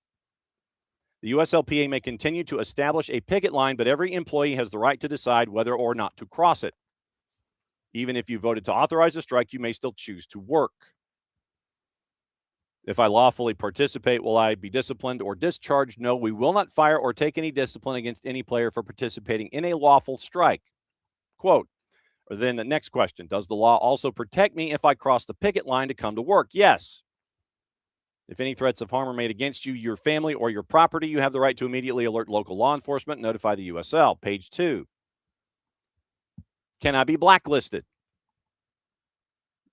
S1: The USLPA may continue to establish a picket line, but every employee has the right to decide whether or not to cross it. Even if you voted to authorize a strike, you may still choose to work. If I lawfully participate, will I be disciplined or discharged? No, we will not fire or take any discipline against any player for participating in a lawful strike. Quote, or then the next question, does the law also protect me if I cross the picket line to come to work? Yes. If any threats of harm are made against you, your family, or your property, you have the right to immediately alert local law enforcement and notify the USL. Page 2. Can I be blacklisted?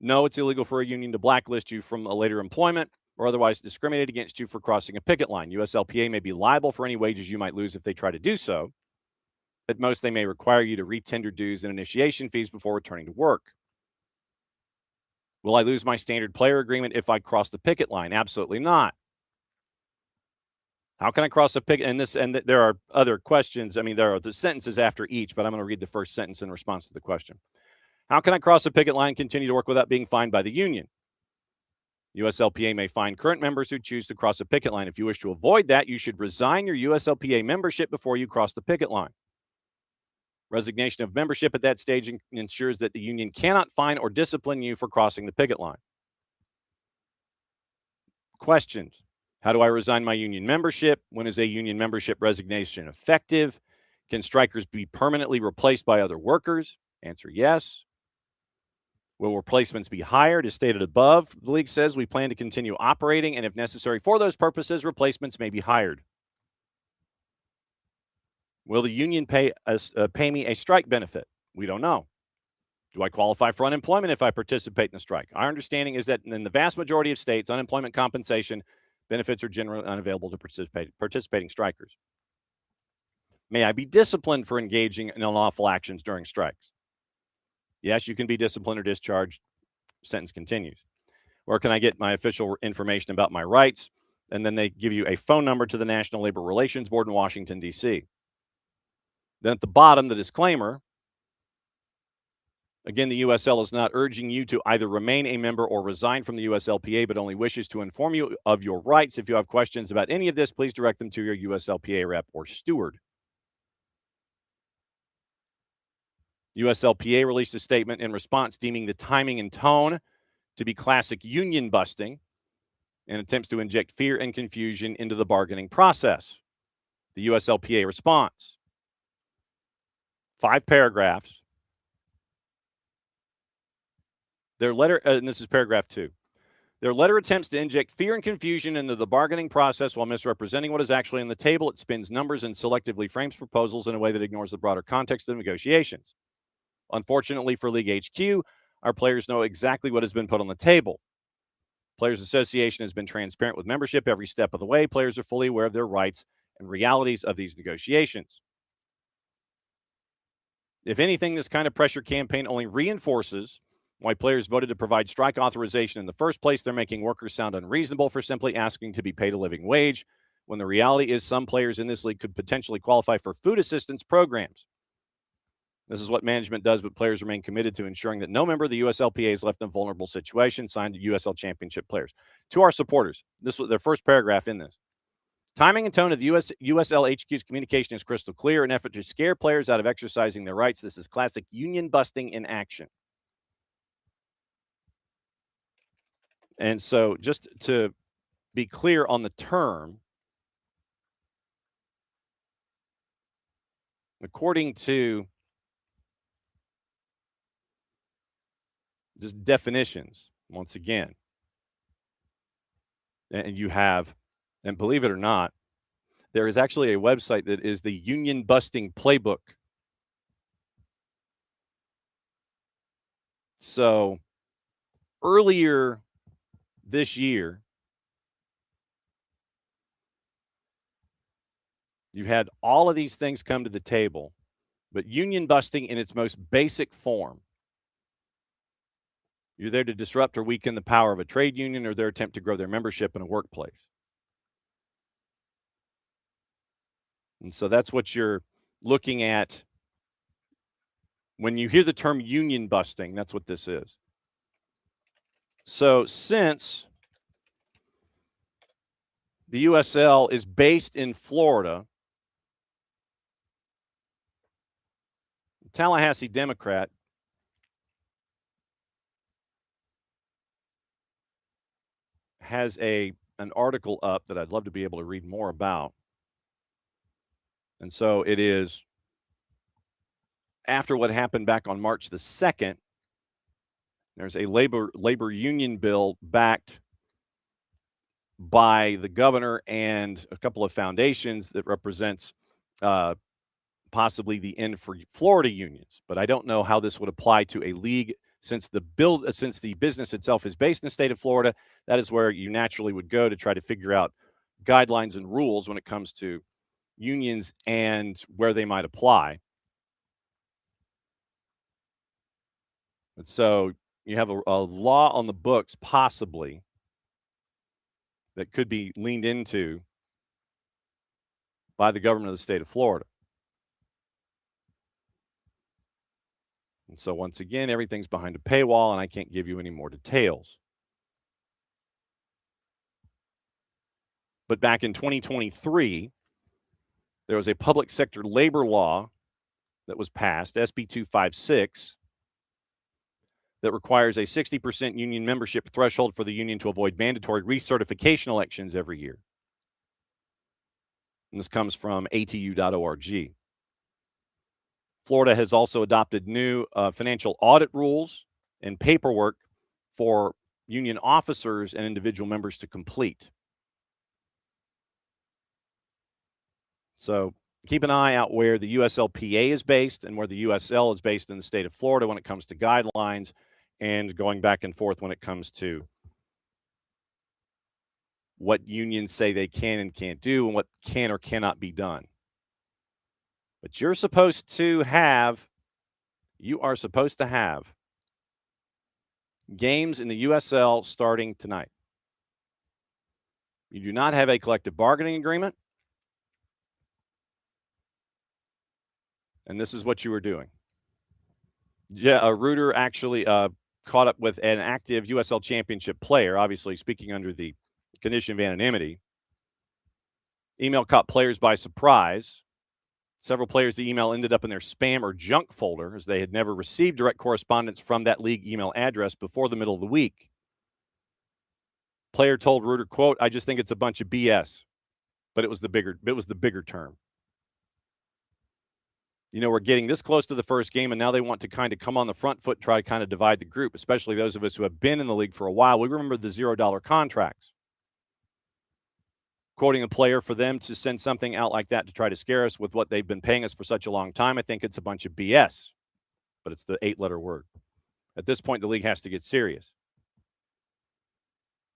S1: No, it's illegal for a union to blacklist you from a later employment or otherwise discriminate against you for crossing a picket line. USLPA may be liable for any wages you might lose if they try to do so. At most, they may require you to retender dues and initiation fees before returning to work. Will I lose my standard player agreement if I cross the picket line? Absolutely not. How can I cross a picket? And there are other questions. I mean, there are the sentences after each, but I'm going to read the first sentence in response to the question. How can I cross a picket line and continue to work without being fined by the union? USLPA may fine current members who choose to cross a picket line. If you wish to avoid that, you should resign your USLPA membership before you cross the picket line. Resignation of membership at that stage ensures that the union cannot fine or discipline you for crossing the picket line. Questions. How do I resign my union membership? When is a union membership resignation effective? Can strikers be permanently replaced by other workers? Answer yes. Will replacements be hired? As stated above, the league says we plan to continue operating, and if necessary for those purposes, replacements may be hired. Will the union pay me a strike benefit? We don't know. Do I qualify for unemployment if I participate in the strike? Our understanding is that in the vast majority of states, unemployment compensation benefits are generally unavailable to participating strikers. May I be disciplined for engaging in unlawful actions during strikes? Yes, you can be disciplined or discharged. Sentence continues. Where can I get my official information about my rights? And then they give you a phone number to the National Labor Relations Board in Washington, D.C. Then at the bottom, the disclaimer. Again, the USL is not urging you to either remain a member or resign from the USLPA, but only wishes to inform you of your rights. If you have questions about any of this, please direct them to your USLPA rep or steward. USLPA released a statement in response deeming the timing and tone to be classic union busting and attempts to inject fear and confusion into the bargaining process. The USLPA response. 5 paragraphs. Their letter, and this is paragraph 2. Their letter attempts to inject fear and confusion into the bargaining process while misrepresenting what is actually on the table. It spins numbers and selectively frames proposals in a way that ignores the broader context of negotiations. Unfortunately for League HQ, our players know exactly what has been put on the table. Players Association has been transparent with membership every step of the way. Players are fully aware of their rights and realities of these negotiations. If anything, this kind of pressure campaign only reinforces why players voted to provide strike authorization in the first place. They're making workers sound unreasonable for simply asking to be paid a living wage, when the reality is some players in this league could potentially qualify for food assistance programs. This is what management does, but players remain committed to ensuring that no member of the USLPA is left in a vulnerable situation. Signed to USL Championship players. To our supporters, this was their first paragraph in this. Timing and tone of USL HQ's communication is crystal clear, an effort to scare players out of exercising their rights. This is classic union busting in action. And so just to be clear on the term, according to just definitions, once again, and you have, and believe it or not, there is actually a website that is the Union Busting Playbook. So earlier this year, you had all of these things come to the table, but union busting in its most basic form. You're there to disrupt or weaken the power of a trade union or their attempt to grow their membership in a workplace. And so that's what you're looking at when you hear the term union busting. That's what this is. So since the USL is based in Florida, the Tallahassee Democrat has an article up that I'd love to be able to read more about. And so it is after what happened back on March the 2nd, there's a labor union bill backed by the governor and a couple of foundations that represents possibly the end for Florida unions. But I don't know how this would apply to a league since the business itself is based in the state of Florida. That is where you naturally would go to try to figure out guidelines and rules when it comes to unions and where they might apply. And so you have a law on the books possibly that could be leaned into by the government of the state of Florida. And so once again, everything's behind a paywall, and I can't give you any more details. But back in 2023, there was a public sector labor law that was passed, SB 256, that requires a 60% union membership threshold for the union to avoid mandatory recertification elections every year. And this comes from ATU.org. Florida has also adopted new financial audit rules and paperwork for union officers and individual members to complete. So keep an eye out where the USLPA is based and where the USL is based in the state of Florida when it comes to guidelines and going back and forth when it comes to what unions say they can and can't do and what can or cannot be done. But you are supposed to have games in the USL starting tonight. You do not have a collective bargaining agreement. And this is what you were doing. Reuter actually caught up with an active USL championship player, obviously speaking under the condition of anonymity. Email caught players by surprise. Several players, the email ended up in their spam or junk folder as they had never received direct correspondence from that league email address before the middle of the week. Player told Reuter, quote, "I just think it's a bunch of BS." But it was the bigger term. You know, we're getting this close to the first game, and now they want to kind of come on the front foot and try to kind of divide the group, especially those of us who have been in the league for a while. We remember the $0 contracts. Quoting a player, for them to send something out like that to try to scare us with what they've been paying us for such a long time, I think it's a bunch of BS. But it's the 8-letter word. At this point, the league has to get serious.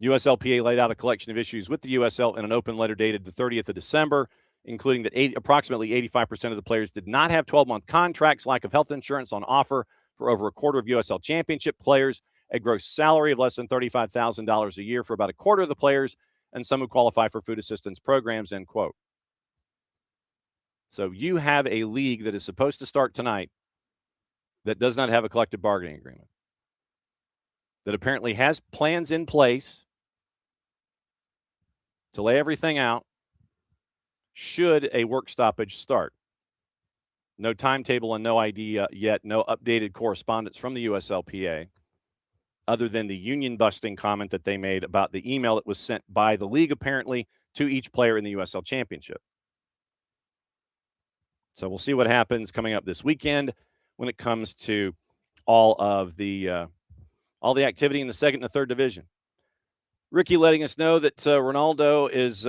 S1: USLPA laid out a collection of issues with the USL in an open letter dated the 30th of December, including that approximately 85% of the players did not have 12-month contracts, lack of health insurance on offer for over a quarter of USL championship players, a gross salary of less than $35,000 a year for about a quarter of the players, and some who qualify for food assistance programs, end quote. So you have a league that is supposed to start tonight that does not have a collective bargaining agreement, that apparently has plans in place to lay everything out should a work stoppage start. No timetable and no idea yet, no updated correspondence from the USLPA, other than the union-busting comment that they made about the email that was sent by the league, apparently, to each player in the USL Championship. So we'll see what happens coming up this weekend when it comes to all the activity in the second and the third division. Ricky letting us know that Ronaldo is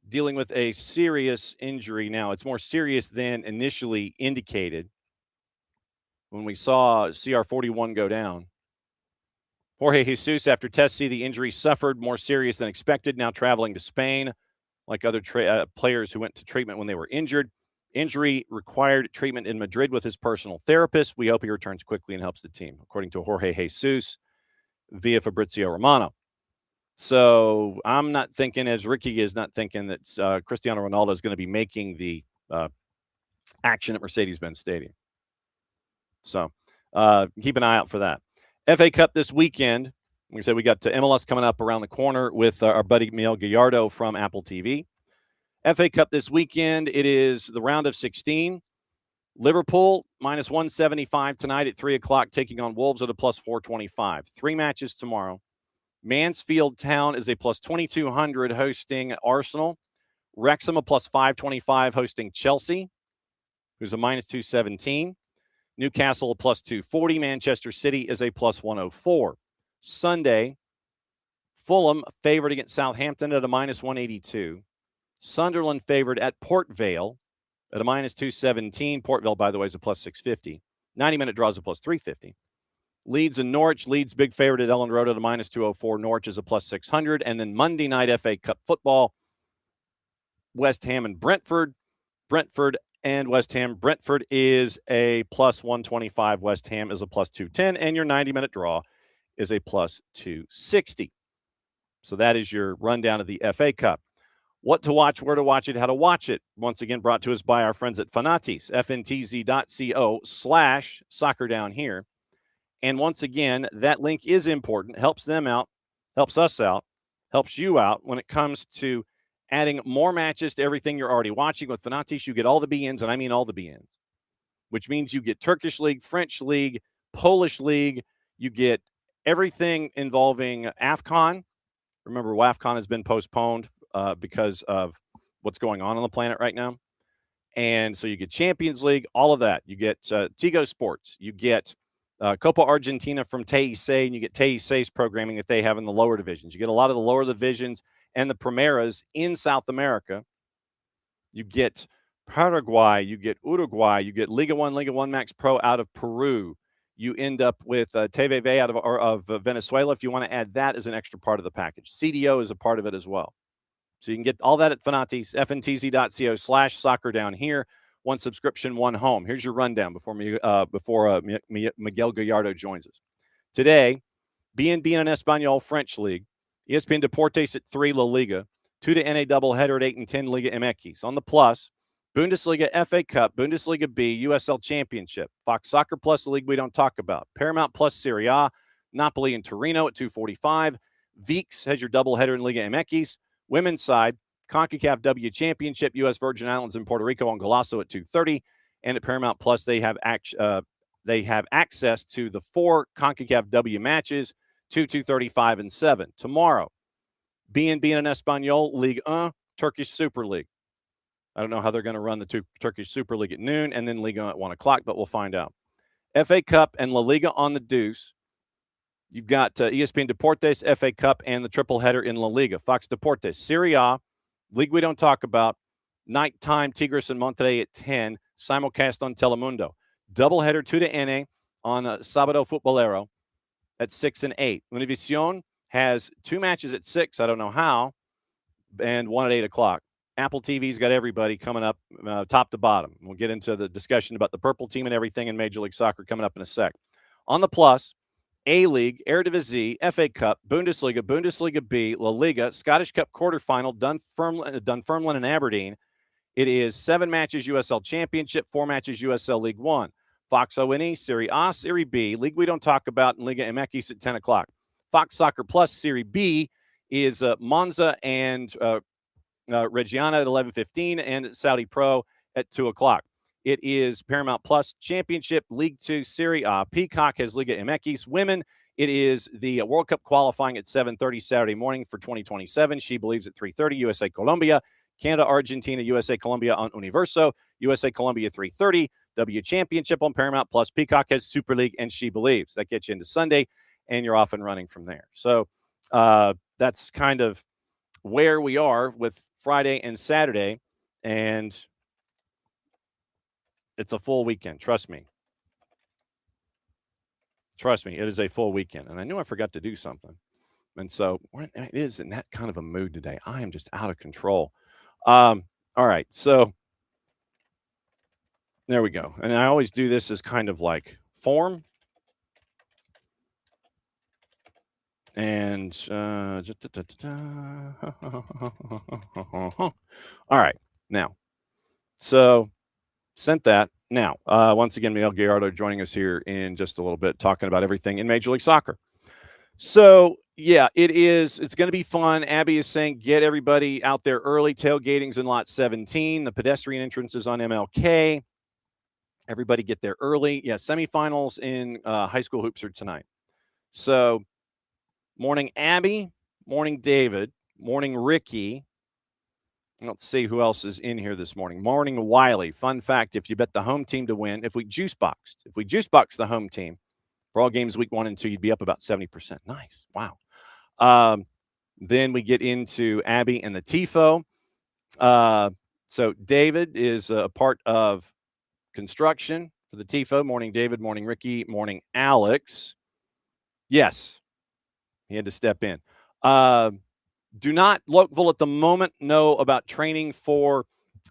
S1: dealing with a serious injury now. It's more serious than initially indicated when we saw CR41 go down. Jorge Jesus, after tests, see the injury suffered, more serious than expected, now traveling to Spain, like other players who went to treatment when they were injured. Injury required treatment in Madrid with his personal therapist. We hope he returns quickly and helps the team, according to Jorge Jesus via Fabrizio Romano. So I'm not thinking, as Ricky is not thinking, that Cristiano Ronaldo is going to be making the action at Mercedes-Benz Stadium. So keep an eye out for that. FA Cup this weekend. Like I said, we got MLS coming up around the corner with our buddy Miguel Gallardo from Apple TV. FA Cup this weekend, it is the round of 16. Liverpool, minus 175 tonight at 3 o'clock, taking on Wolves at a plus 425. 3 matches tomorrow. Mansfield Town is a plus 2,200 hosting Arsenal. Wrexham a plus 525 hosting Chelsea, who's a minus 217. Newcastle a plus 240. Manchester City is a plus 104. Sunday, Fulham favored against Southampton at a minus 182. Sunderland favored at Port Vale at a minus 217. Port Vale, by the way, is a plus 650. 90-minute draws a plus 350. Leeds and Norwich. Leeds big favorite at Ellen Road at a minus 204. Norwich is a plus 600. And then Monday night FA Cup football, West Ham and Brentford. Brentford and West Ham. Brentford is a plus 125. West Ham is a plus 210. And your 90-minute draw is a plus 260. So that is your rundown of the FA Cup. What to watch, where to watch it, how to watch it. Once again, brought to us by our friends at Fanatis, fntz.co/soccer down here. And once again, that link is important, helps them out, helps us out, helps you out when it comes to adding more matches to everything you're already watching. With Fanatis, you get all the BNs, and I mean all the BNs, which means you get Turkish League, French League, Polish League. You get everything involving AFCON. Remember, WAFCON has been postponed because of what's going on the planet right now. And so you get Champions League, all of that. You get Tigo Sports. You get Copa Argentina from TIC, and you get TIC's programming that they have in the lower divisions. You get a lot of the lower divisions and the Primeras in South America. You get Paraguay. You get Uruguay. You get Liga 1 Max Pro out of Peru. You end up with TVV out of Venezuela if you want to add that as an extra part of the package. CDO is a part of it as well. So you can get all that at Fanatis, fntz.co/soccer down here. One subscription, one home. Here's your rundown before Miguel Gallardo joins us. Today, BNB and Espanol French League, ESPN Deportes at 3, La Liga, 2 to NA doubleheader at 8 and 10, Liga MX. On the plus, Bundesliga FA Cup, Bundesliga B, USL Championship, Fox Soccer Plus, the league we don't talk about, Paramount Plus Serie A, Napoli and Torino at 2:45. Veeks has your doubleheader in Liga MX. Women's side, CONCACAF W Championship, U.S. Virgin Islands and Puerto Rico on Golazo at 2:30. And at Paramount Plus, they have access to the 4 CONCACAF W matches, 2, 2:35, and 7. Tomorrow, BNB and Espanol, Ligue 1, Turkish Super League. I don't know how they're going to run the Turkish Super League at noon and then Ligue 1 at 1 o'clock, but we'll find out. FA Cup and La Liga on the deuce. You've got ESPN Deportes, FA Cup, and the triple header in La Liga. Fox Deportes, Serie A, league we don't talk about, nighttime Tigres and Monterrey at 10, simulcast on Telemundo. Doubleheader 2 to NA on Sábado Futbolero at 6 and 8. Univision has 2 matches at 6, I don't know how, and 1 at 8 o'clock. Apple TV's got everybody coming up top to bottom. We'll get into the discussion about the purple team and everything in Major League Soccer coming up in a sec. On the plus, A-League, Eredivisie, FA Cup, Bundesliga, Bundesliga B, La Liga, Scottish Cup quarterfinal, Dunfermline and Aberdeen. It is 7 matches USL Championship, 4 matches USL League 1. Fox ONE, Serie A, Serie B, league we don't talk about in Liga MX at 10 o'clock. Fox Soccer Plus, Serie B is Monza and Reggiana at 11:15 and Saudi Pro at 2 o'clock. It is Paramount Plus Championship, League 2, Serie A. Peacock has Liga MX. Women, it is the World Cup qualifying at 7:30 Saturday morning for 2027. She believes at 3:30, USA Colombia. Canada, Argentina, USA Colombia on Universo. USA Colombia 3:30. W Championship on Paramount Plus. Peacock has Super League and She Believes. That gets you into Sunday, and you're off and running from there. So that's kind of where we are with Friday and Saturday, and it's a full weekend. Trust me. It is a full weekend. And I knew I forgot to do something. And so it is in that kind of a mood today. I am just out of control. All right. So there we go. And I always do this as kind of like form. And all right. Now, so sent that. Now, once again, Miguel Gallardo joining us here in just a little bit, talking about everything in Major League Soccer. So, yeah, it's going to be fun. Abby is saying get everybody out there early. Tailgating's in lot 17. The pedestrian entrance is on MLK. Everybody get there early. Yeah, semifinals in high school hoops are tonight. So, morning, Abby. Morning, David. Morning, Ricky. Let's see who else is in here this morning. Morning, Wiley. Fun fact, if you bet the home team to win, if we juice box the home team for all games week 1 and 2, you'd be up about 70%. Nice. Wow. Then we get into Abby and the TIFO. So David is a part of construction for the TIFO. Morning, David. Morning, Ricky. Morning, Alex. Yes, he had to step in. Do not, Lokeville at the moment, know about training for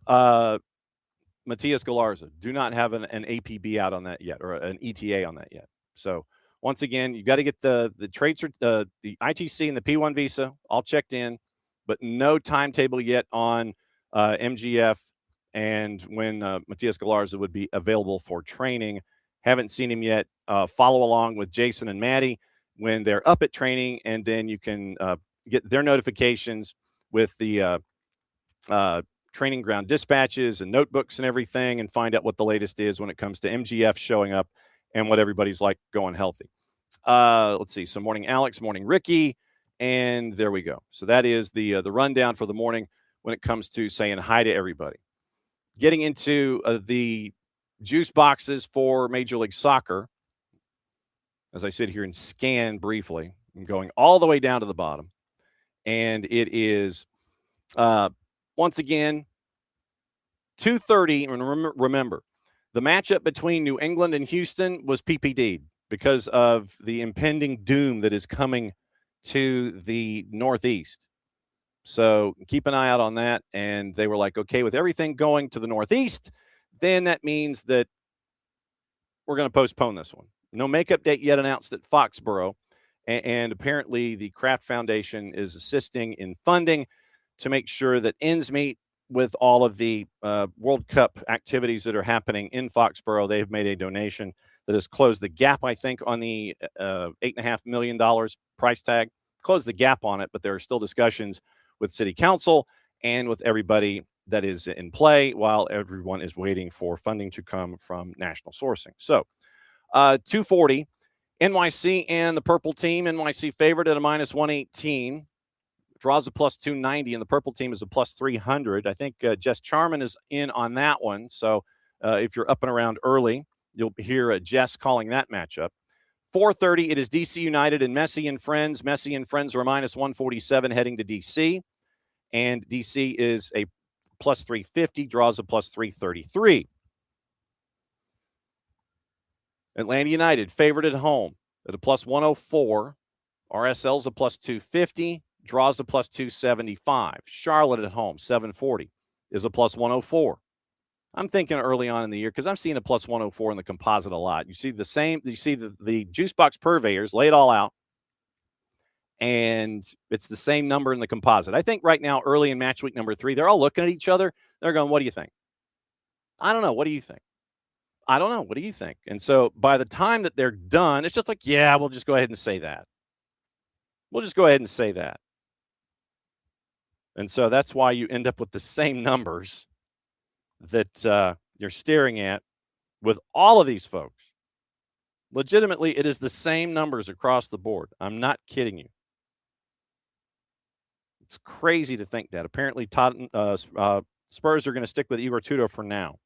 S1: Matias Galarza. Do not have an APB out on that yet, or an ETA on that yet. So once again, you got to get the trades, the ITC and the P1 visa all checked in, but no timetable yet on MGF and when Matias Galarza would be available for training. Haven't seen him yet. Follow along with Jason and Maddie when they're up at training, and then you can get their notifications with the training ground dispatches and notebooks and everything, and find out what the latest is when it comes to MGF showing up and what everybody's like going healthy. Let's see. So morning, Alex. Morning, Ricky. And there we go. So that is the rundown for the morning when it comes to saying hi to everybody. Getting into the juice boxes for Major League Soccer. As I sit here and scan briefly, I'm going all the way down to the bottom. And it is, once again, 2:30. And remember, the matchup between New England and Houston was PPD'd because of the impending doom that is coming to the Northeast. So keep an eye out on that. And they were like, okay, with everything going to the Northeast, then that means that we're going to postpone this one. No makeup date yet announced at Foxborough. And apparently the Kraft Foundation is assisting in funding to make sure that ends meet with all of the World Cup activities that are happening in Foxborough. They have made a donation that has closed the gap, I think, on the $8.5 million price tag. Closed the gap on it, but there are still discussions with City Council and with everybody that is in play while everyone is waiting for funding to come from national sourcing. So 240, NYC and the purple team. NYC favored at a minus 118. Draws a plus 290, and the purple team is a plus 300. I think Jess Charman is in on that one. So if you're up and around early, you'll hear Jess calling that matchup. 4:30, it is DC United and Messi and Friends. Messi and Friends are a minus 147 heading to DC. And DC is a plus 350, draws a plus 333. Atlanta United favored at home at a plus 104. RSL's a plus 250, draws a plus 275. Charlotte at home, 740, is a plus 104. I'm thinking early on in the year, because I'm seeing a plus 104 in the composite a lot. You see the juice box purveyors lay it all out, and it's the same number in the composite. I think right now, early in match week number 3, they're all looking at each other. They're going, what do you think? I don't know. What do you think? I don't know. What do you think? And so by the time that they're done, it's just like, yeah, we'll just go ahead and say that. We'll just go ahead and say that. And so that's why you end up with the same numbers that you're staring at with all of these folks. Legitimately, it is the same numbers across the board. I'm not kidding you. It's crazy to think that. Apparently, Spurs are going to stick with Igor Tudor for now.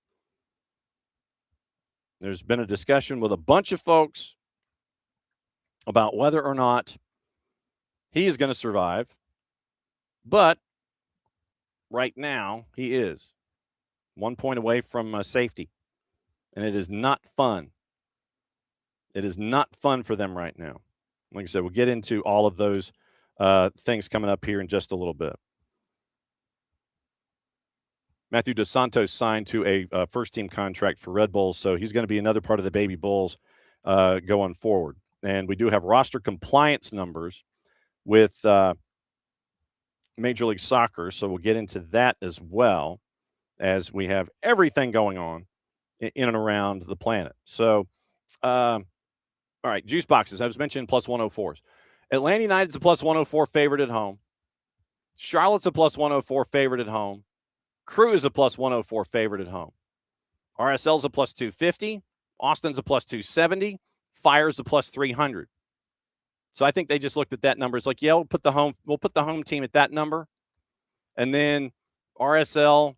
S1: There's been a discussion with a bunch of folks about whether or not he is going to survive. But right now, he is 1 point away from safety. And it is not fun. It is not fun for them right now. Like I said, we'll get into all of those things coming up here in just a little bit. Matthew Dos Santos signed to a first-team contract for Red Bulls, so he's going to be another part of the Baby Bulls going forward. And we do have roster compliance numbers with Major League Soccer, so we'll get into that as well as we have everything going on in and around the planet. So, all right, juice boxes. I was mentioning plus 104s. Atlanta United's a plus 104 favorite at home. Charlotte's a plus 104 favorite at home. Crew is a plus 104 favorite at home. RSL's a plus 250. Austin's a plus 270. Fire's a plus 300. So I think they just looked at that number. It's like, yeah, we'll put the home team at that number. And then RSL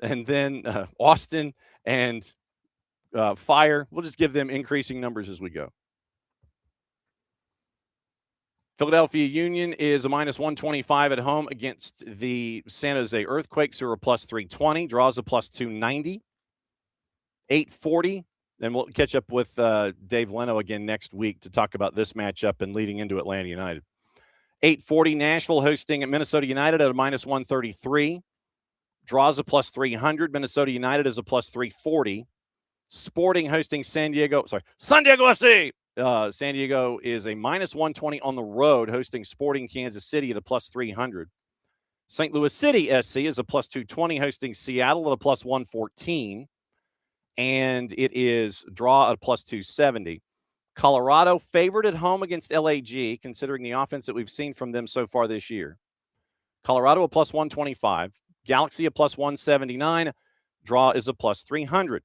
S1: and then Austin and Fire, we'll just give them increasing numbers as we go. Philadelphia Union is a minus 125 at home against the San Jose Earthquakes, who are a plus 320. Draws a plus 290. 840. And we'll catch up with Dave Leno again next week to talk about this matchup and leading into Atlanta United. 840, Nashville hosting Minnesota United at a minus 133. Draws a plus 300. Minnesota United is a plus 340. Sporting hosting San Diego SC. San Diego is a minus 120 on the road, hosting Sporting Kansas City at a plus 300. St. Louis City SC is a plus 220, hosting Seattle at a plus 114. And it is draw at plus 270. Colorado favored at home against LAG, considering the offense that we've seen from them so far this year. Colorado a plus 125. Galaxy a plus 179. Draw is a plus 300.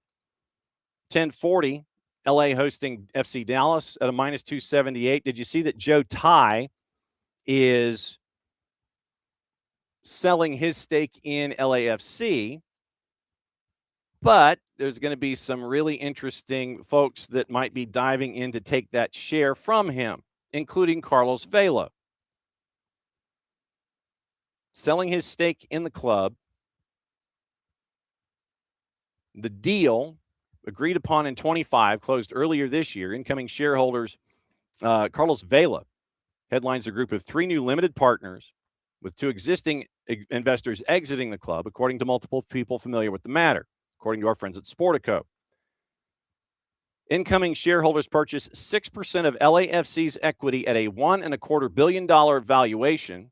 S1: 1040, LA hosting FC Dallas at a minus 278. Did you see that Joe Ty is selling his stake in LAFC? But there's going to be some really interesting folks that might be diving in to take that share from him, including Carlos Vela. Selling his stake in the club. The deal, agreed upon in 25, closed earlier this year. Incoming shareholders, Carlos Vela, headlines a group of 3 new limited partners, with 2 existing investors exiting the club, according to multiple people familiar with the matter, according to our friends at Sportico. Incoming shareholders purchased 6% of LAFC's equity at a $1.25 billion valuation.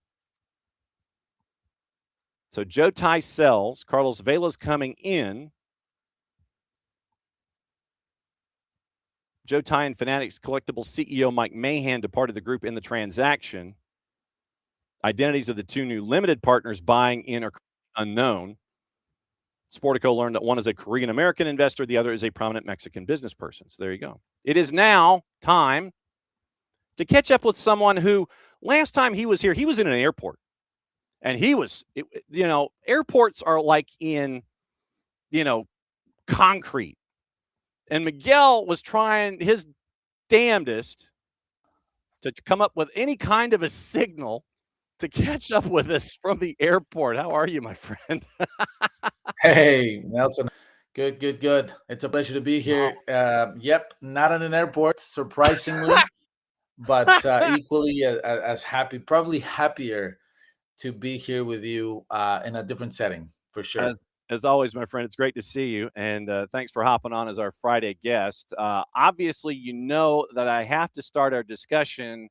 S1: So Joe Ty sells. Carlos Vela's coming in. Joe Ty and Fanatics Collectibles CEO Mike Mahan departed the group in the transaction. Identities of the 2 new limited partners buying in are unknown. Sportico learned that one is a Korean-American investor, the other is a prominent Mexican business person. So there you go. It is now time to catch up with someone who, last time he was here, he was in an airport. And he was, airports are like in, concrete. And Miguel was trying his damnedest to come up with any kind of a signal to catch up with us from the airport. How are you, my friend?
S4: Hey, Nelson. Good. It's a pleasure to be here. Yep, not at an airport, surprisingly, but equally as happy, probably happier to be here with you in a different setting, for sure.
S1: As always, my friend, it's great to see you, and thanks for hopping on as our Friday guest. Obviously, you know that I have to start our discussion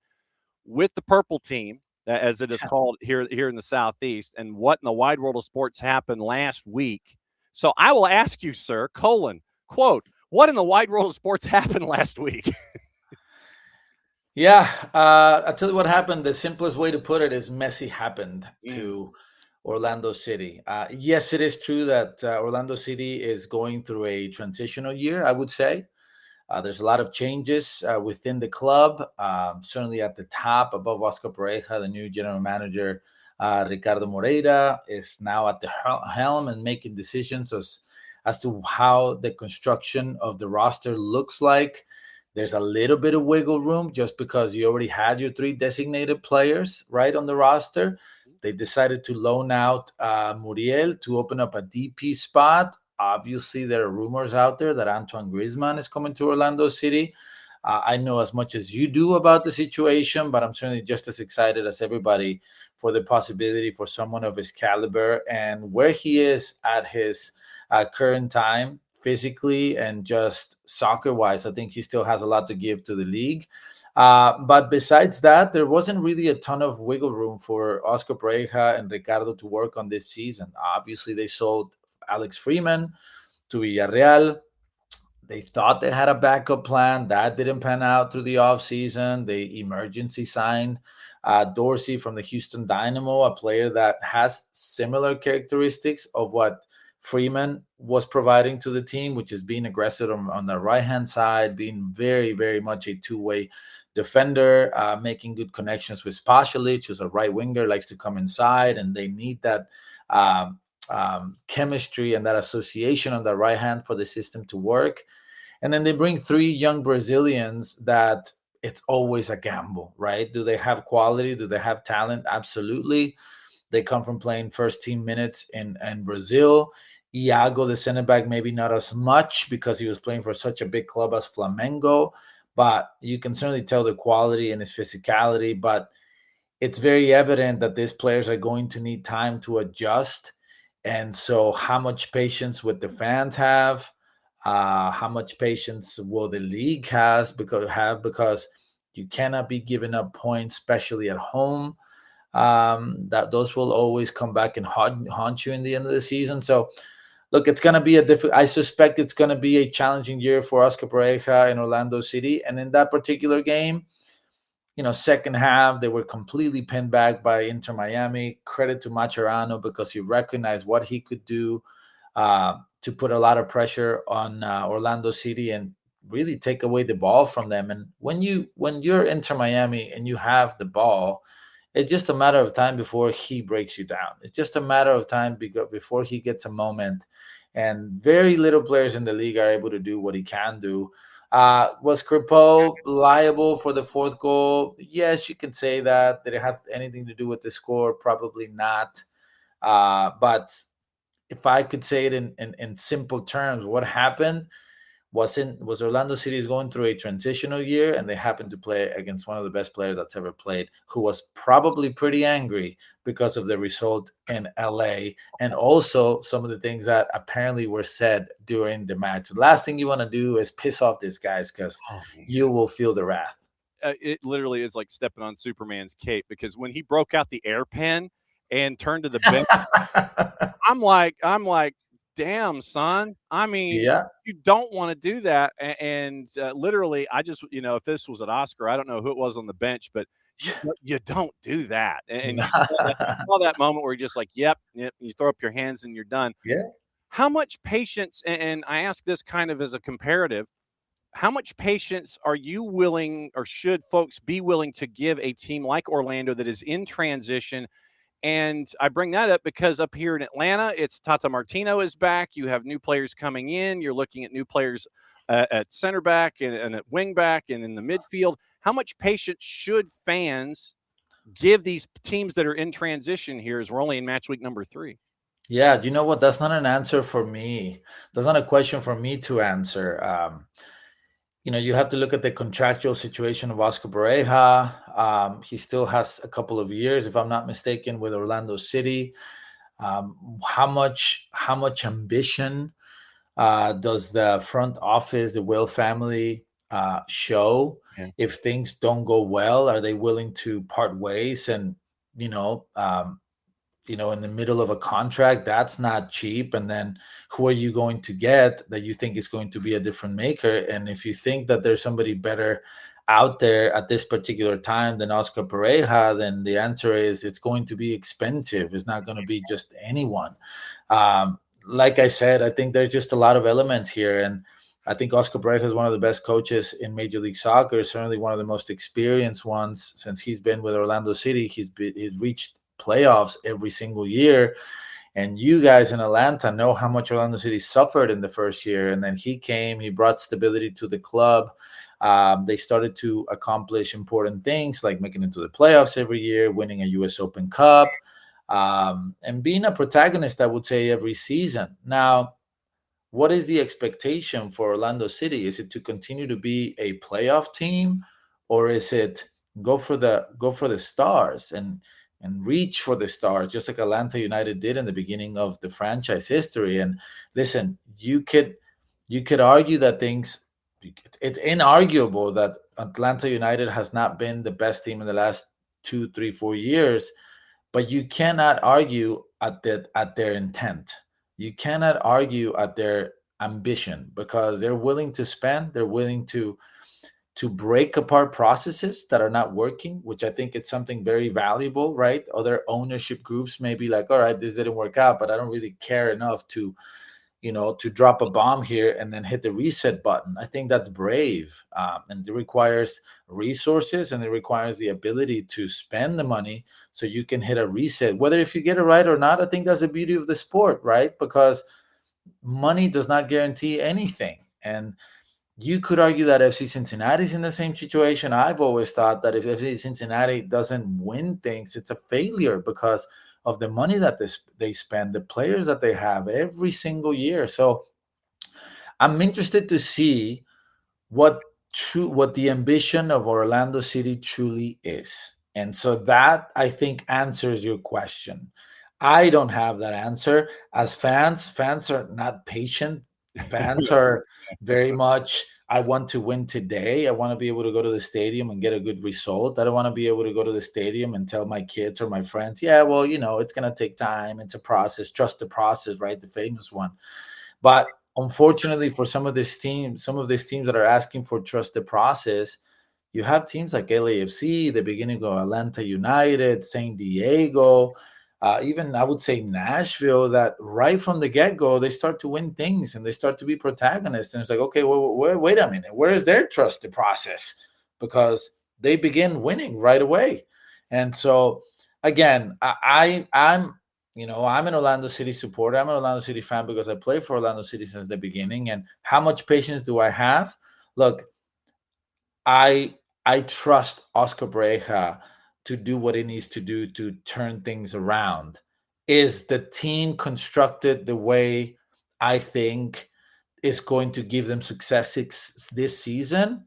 S1: with the purple team, as it is called here in the Southeast, and what in the wide world of sports happened last week. So I will ask you, sir, quote, what in the wide world of sports happened last week?
S4: Yeah, I'll tell you what happened. The simplest way to put it is Messi happened to Orlando City. Yes, it is true that Orlando City is going through a transitional year, I would say. There's a lot of changes within the club, certainly at the top, above Oscar Pareja, the new general manager, Ricardo Moreira, is now at the helm and making decisions as to how the construction of the roster looks like. There's a little bit of wiggle room just because you already had your 3 designated players right on the roster. They decided to loan out Muriel to open up a DP spot. Obviously, there are rumors out there that Antoine Griezmann is coming to Orlando City. I know as much as you do about the situation, but I'm certainly just as excited as everybody for the possibility for someone of his caliber and where he is at his current time, physically and just soccer-wise. I think he still has a lot to give to the league. But besides that, there wasn't really a ton of wiggle room for Oscar Pareja and Ricardo to work on this season. Obviously, they sold Alex Freeman to Villarreal. They thought they had a backup plan. That didn't pan out through the offseason. They emergency signed Dorsey from the Houston Dynamo, a player that has similar characteristics of what Freeman was providing to the team, which is being aggressive on the right-hand side, being very, very much a two-way defender, making good connections with Spasialic, who's a right winger, likes to come inside, and they need that chemistry and that association on the right hand for the system to work. And then they bring 3 young Brazilians that it's always a gamble, right? Do they have quality? Do they have talent? Absolutely. They come from playing first team minutes in Brazil. Iago, the center back, maybe not as much because he was playing for such a big club as Flamengo, but you can certainly tell the quality and his physicality. But it's very evident that these players are going to need time to adjust. And so, how much patience would the fans have? How much patience will the league because you cannot be giving up points, especially at home. That those will always come back and haunt you in the end of the season. So, look, it's going to be I suspect it's going to be a challenging year for Oscar Pareja in Orlando City. And in that particular game, second half, they were completely pinned back by Inter Miami. Credit to Macherano because he recognized what he could do to put a lot of pressure on Orlando City and really take away the ball from them. And when you're Inter Miami and you have the ball, it's just a matter of time before he breaks you down. It's just a matter of time before he gets a moment. And very little players in the league are able to do what he can do. Was Crepeau liable for the fourth goal? Yes, you can say that. Did it have anything to do with the score? Probably not. But if I could say it in simple terms, what happened was Orlando City is going through a transitional year, and they happened to play against one of the best players that's ever played, who was probably pretty angry because of the result in LA, and also some of the things that apparently were said during the match. The last thing you want to do is piss off these guys because you will feel the wrath.
S1: It literally is like stepping on Superman's cape because when he broke out the air pen and turned to the bench, I'm like, damn, son. I mean,
S4: Yeah.
S1: you don't want to do that. And literally, I just, if this was an Oscar, I don't know who it was on the bench, but you don't do that. And you saw that moment where you're just like, yep, you throw up your hands and you're done.
S4: Yeah.
S1: How much patience, and I ask this kind of as a comparative, how much patience are you willing or should folks be willing to give a team like Orlando that is in transition? And I bring that up because up here in Atlanta, it's Tata Martino is back. You have new players coming in. You're looking at new players at center back and at wing back and in the midfield. How much patience should fans give these teams that are in transition here as we're only in match week number 3?
S4: Yeah, you know what? That's not an answer for me. That's not a question for me to answer. You have to look at the contractual situation of Oscar Pareja. He still has a couple of years, if I'm not mistaken, with Orlando City. How much ambition does the front office, the Will family, show?
S1: Yeah.
S4: If things don't go well, are they willing to part ways? And in the middle of a contract, that's not cheap. And then who are you going to get that you think is going to be a different maker? And if you think that there's somebody better out there at this particular time than Oscar Pareja, then the answer is it's going to be expensive. It's not going to be just anyone. Like I said, I think there's just a lot of elements here. And I think Oscar Pareja is one of the best coaches in Major League Soccer, certainly one of the most experienced ones since he's been with Orlando City. He's reached playoffs every single year, and you guys in Atlanta know how much Orlando City suffered in the first year, and then he brought stability to the club. They started to accomplish important things like making it to the playoffs every year, winning a US Open Cup, and being a protagonist, I would say, every season. Now, what is the expectation for Orlando City? Is it to continue to be a playoff team, or is it go for the stars and reach for the stars, just like Atlanta United did in the beginning of the franchise history? And listen, you could argue that it's inarguable that Atlanta United has not been the best team in the last 2, 3, 4 years, but you cannot argue at their intent. You cannot argue at their ambition because they're willing to spend, they're willing to break apart processes that are not working, which I think it's something very valuable, right? Other ownership groups may be like, all right, this didn't work out, but I don't really care enough to drop a bomb here and then hit the reset button. I think that's brave. And it requires resources, and it requires the ability to spend the money so you can hit a reset. Whether if you get it right or not, I think that's the beauty of the sport, right? Because money does not guarantee anything. And You could argue that FC Cincinnati is in the same situation. I've always thought that if FC Cincinnati doesn't win things, it's a failure because of the money that they spend, the players that they have every single year. So I'm interested to see what the ambition of Orlando City truly is. And so that I think answers your question. I don't have that answer. As fans are not patient. Fans are very much, I want to win today. I want to be able to go to the stadium and get a good result. I don't want to be able to go to the stadium and tell my kids or my friends, yeah, well, it's going to take time. It's a process. Trust the process, right? The famous one. But unfortunately, for some of these teams that are asking for trust the process, you have teams like LAFC, the beginning of Atlanta United, San Diego, even I would say Nashville, that right from the get-go, they start to win things and they start to be protagonists. And it's like, okay, wait a minute. Where is their trust the process? Because they begin winning right away. And so, again, I'm an Orlando City supporter. I'm an Orlando City fan because I played for Orlando City since the beginning. And how much patience do I have? Look, I trust Oscar Breja to do what it needs to do to turn things around. Is the team constructed the way I think is going to give them success this season?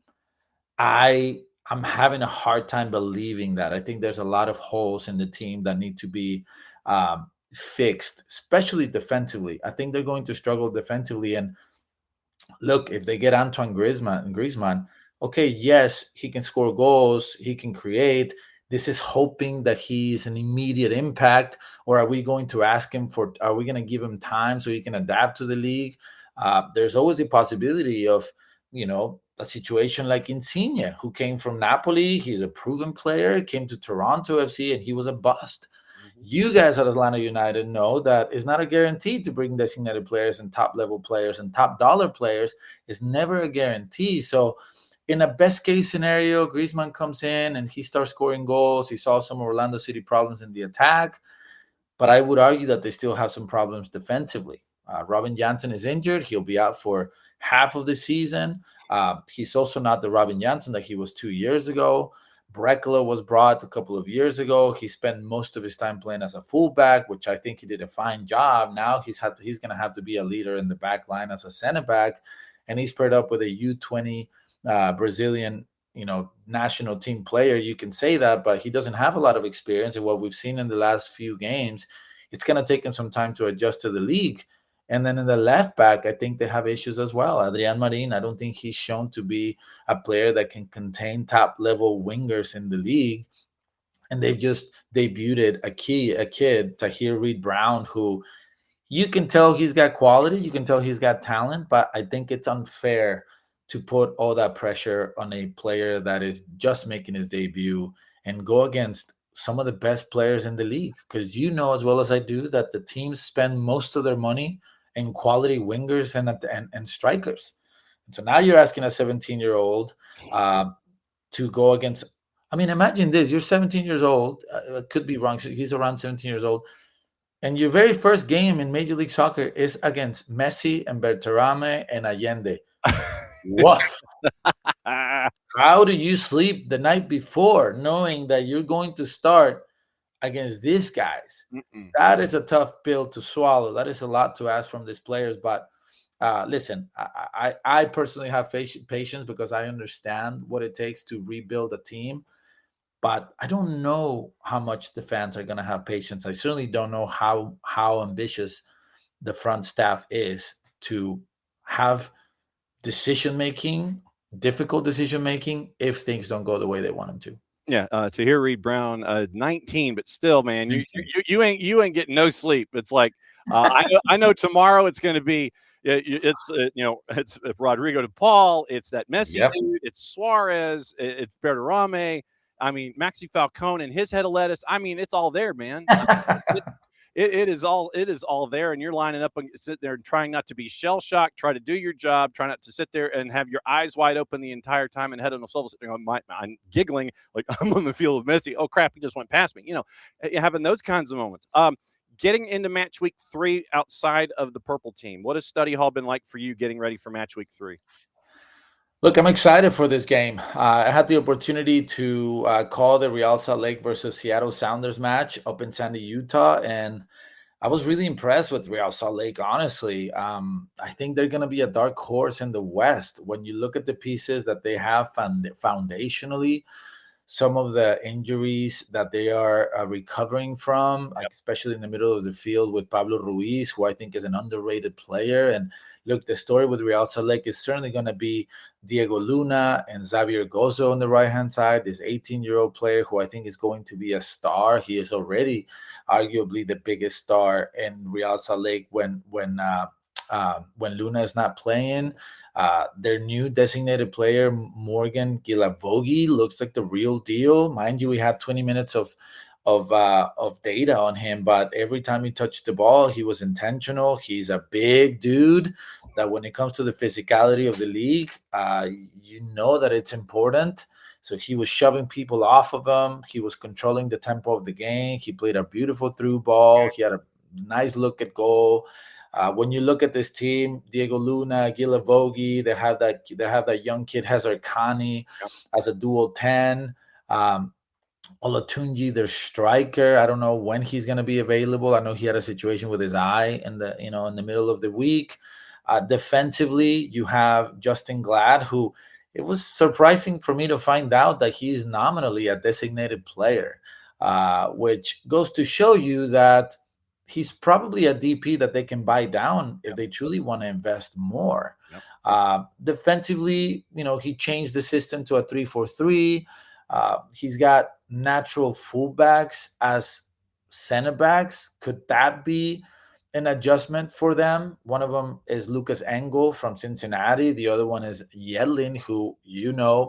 S4: I'm having a hard time believing that. I think there's a lot of holes in the team that need to be fixed, especially defensively. I think they're going to struggle defensively. And look, if they get Antoine Griezmann, okay, yes, he can score goals, he can create. This is hoping that he's an immediate impact, or are we going to ask him for? Are we going to give him time so he can adapt to the league? There's always the possibility of, a situation like Insigne, who came from Napoli. He's a proven player, came to Toronto FC, and he was a bust. You guys at Atlanta United know that it's not a guarantee to bring designated players and top level players and top dollar players. It's never a guarantee. So, in a best case scenario, Griezmann comes in and he starts scoring goals. He solves some Orlando City problems in the attack, but I would argue that they still have some problems defensively. Robin Janssen is injured. He'll be out for half of the season. He's also not the Robin Janssen that he was 2 years ago. Brekalo was brought a couple of years ago. He spent most of his time playing as a fullback, which I think he did a fine job. Now he's going to have to be a leader in the back line as a center back, and he's paired up with a U20 Brazilian, national team player. You can say that, but he doesn't have a lot of experience. And what we've seen in the last few games, it's going to take him some time to adjust to the league. And then in the left back, I think they have issues as well. Adrian Marin, I don't think he's shown to be a player that can contain top level wingers in the league. And they've just debuted a kid, Tahir Reed Brown, who you can tell he's got quality. You can tell he's got talent, but I think it's unfair to put all that pressure on a player that is just making his debut and go against some of the best players in the league. Because as well as I do that the teams spend most of their money in quality wingers and strikers. And so now you're asking a 17-year-old to go against. I mean, imagine this: you're 17 years old. I could be wrong. He's around 17 years old. And your very first game in Major League Soccer is against Messi and Berterame and Allende. Woof. How do you sleep the night before knowing that you're going to start against these guys? That is a tough pill to swallow. That is a lot to ask from these players. But listen, I personally have patience because I understand what it takes to rebuild a team. But I don't know how much the fans are going to have patience. I certainly don't know how ambitious the front staff is to have difficult decision making if things don't go the way they want them to.
S1: Yeah, Tahir Reed Brown, 19, but still, man, you ain't getting no sleep. It's like I know tomorrow it's going to be it's Rodrigo de Paul, it's that Messi dude, it's Suarez, it's Berterame. I mean, Maxi Falcone and his head of lettuce. I mean, it's all there, man. It is all there, and you're lining up and sitting there and trying not to be shell shocked. Try to do your job. Try not to sit there and have your eyes wide open the entire time and head on the swivel. I'm giggling like I'm on the field with Messi. Oh crap, he just went past me. Having those kinds of moments. Getting into match week 3 outside of the purple team. What has study hall been like for you getting ready for match week 3?
S4: Look, I'm excited for this game. I had the opportunity to call the Real Salt Lake versus Seattle Sounders match up in Sandy, Utah, and I was really impressed with Real Salt Lake, honestly. I think they're going to be a dark horse in the West. When you look at the pieces that they have foundationally, some of the injuries that they are recovering from, like
S1: Yep.
S4: especially in the middle of the field with Pablo Ruiz, who I think is an underrated player. And look, the story with Real Salt Lake is certainly going to be Diego Luna and Xavier Gozo on the right hand side, this 18-year-old player who I think is going to be a star. He is already arguably the biggest star in Real Salt Lake when Luna is not playing. Their new designated player, Morgan Gilavogi, looks like the real deal. Mind you, we had 20 minutes of data on him, but every time he touched the ball, he was intentional. He's a big dude that when it comes to the physicality of the league, you know that it's important. So he was shoving people off of him. He was controlling the tempo of the game. He played a beautiful through ball. He had a nice look at goal. When you look at this team, Diego Luna, Gilavogi, they have that young kid Hazard Khani
S1: Yep.
S4: as a dual 10. Olatunji, their striker. I don't know when he's going to be available. I know he had a situation with his eye in the middle of the week. Defensively, you have Justin Glad, who it was surprising for me to find out that he's nominally a designated player, which goes to show you that he's probably a DP that they can buy down if
S1: Yep.
S4: they truly want to invest more.
S1: Yep.
S4: Defensively, he changed the system to a 3-4-3. He's got natural fullbacks as center backs. Could that be an adjustment for them? One of them is Lucas Engel from Cincinnati. The other one is Yedlin, who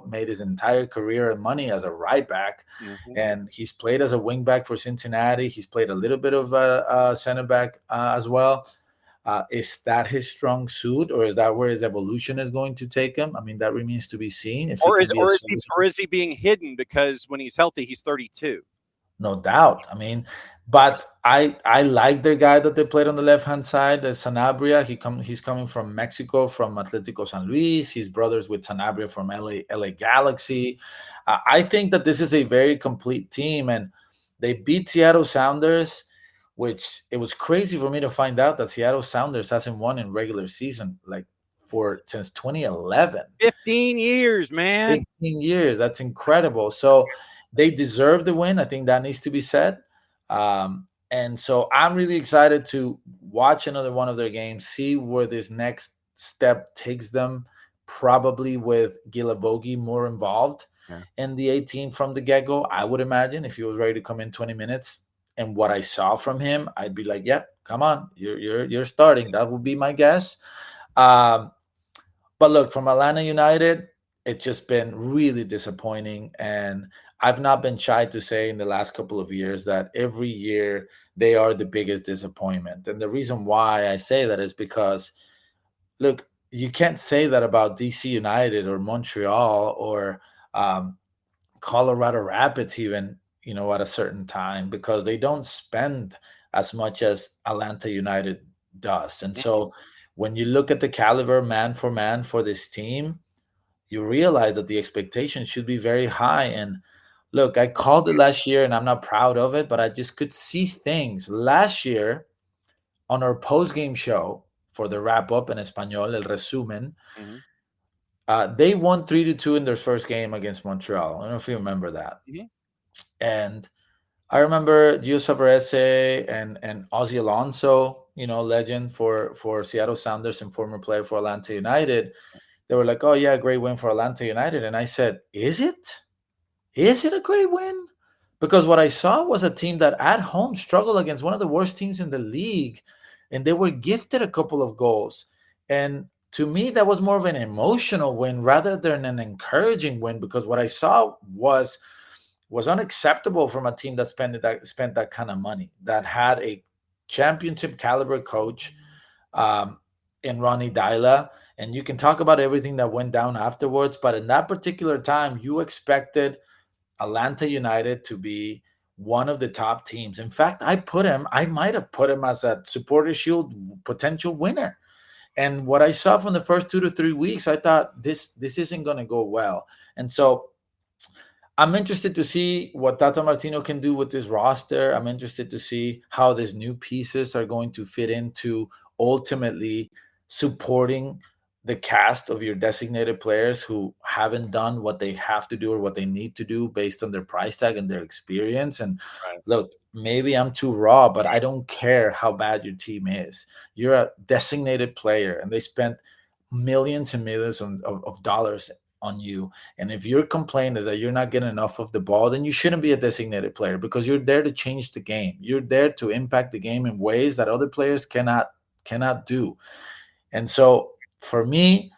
S4: made his entire career and money as a right back, and he's played as a wing back for Cincinnati. He's played a little bit of center back as well. Is that his strong suit, or is that where his evolution is going to take him? I mean, that remains to be seen. If he
S1: Or
S4: can
S1: is
S4: be
S1: he being hidden because when he's healthy, he's 32?
S4: no doubt. I mean, but I like their guy that they played on the left hand side, Sanabria. He's coming from Mexico, from Atletico San Luis. He's brothers with Sanabria from LA Galaxy. I think that this is a very complete team, and they beat Seattle Sounders, which it was crazy for me to find out that Seattle Sounders hasn't won in regular season since 2011.
S1: 15 years, man.
S4: 15 years. That's incredible. So they deserve the win. I think that needs to be said. And so I'm really excited to watch another one of their games, see where this next step takes them, probably with Gilavogi more involved in the 18 from the get-go. I would imagine if he was ready to come in 20 minutes and what I saw from him, I'd be like, yeah, come on, you're starting. That would be my guess. But look, from Atlanta United, it's just been really disappointing. And I've not been shy to say in the last couple of years that every year they are the biggest disappointment. And the reason why I say that is because, look, you can't say that about DC United or Montreal or Colorado Rapids even, at a certain time, because they don't spend as much as Atlanta United does. And so when you look at the caliber man for this team, you realize that the expectation should be very high. And look, I called it last year and I'm not proud of it, but I just could see things last year on our post-game show for the wrap-up in Espanol, el resumen. They won 3-2 in their first game against Montreal. I don't know if you remember that. And I remember Gio Savarese and Ozzy Alonso, legend for Seattle Sounders and former player for Atlanta United. They were like, oh, yeah, great win for Atlanta United. And I said, is it? Is it a great win? Because what I saw was a team that at home struggled against one of the worst teams in the league, and they were gifted a couple of goals. And to me, that was more of an emotional win rather than an encouraging win, because what I saw was unacceptable from a team that spent that kind of money, that had a championship caliber coach in Ronnie Dyla. And you can talk about everything that went down afterwards, but in that particular time, you expected Atlanta United to be one of the top teams. In fact, I might have put him as a Supporter Shield potential winner. And what I saw from the first 2 to 3 weeks, I thought this isn't going to go well. And so I'm interested to see what Tata Martino can do with this roster. I'm interested to see how these new pieces are going to fit into ultimately supporting the cast of your designated players who haven't done what they have to do or what they need to do based on their price tag and their experience. And
S1: Right.
S4: look, maybe I'm too raw, but I don't care how bad your team is. You're a designated player, and they spent millions and millions of dollars on you. And if your complaint is that you're not getting enough of the ball, then you shouldn't be a designated player, because you're there to change the game. You're there to impact the game in ways that other players cannot do. And so for me,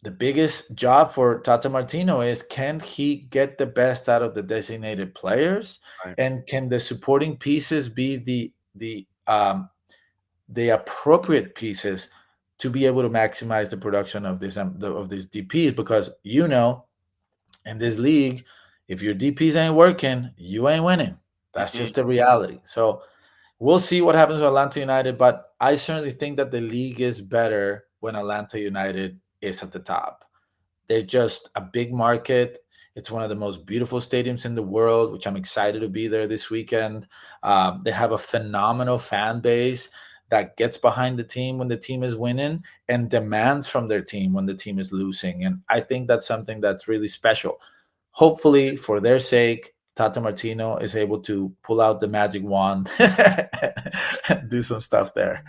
S4: the biggest job for Tata Martino is, can he get the best out of the designated players,
S1: Right.
S4: and can the supporting pieces be the appropriate pieces to be able to maximize the production of these DPs? Because in this league, if your DPs ain't working, you ain't winning. That's
S1: Mm-mm.
S4: just the reality. So we'll see what happens with Atlanta United, but I certainly think that the league is better when Atlanta United is at the top. They're just a big market. It's one of the most beautiful stadiums in the world, which I'm excited to be there this weekend. They have a phenomenal fan base that gets behind the team when the team is winning and demands from their team when the team is losing. And I think that's something that's really special. Hopefully, for their sake, Tata Martino is able to pull out the magic wand and do some stuff there.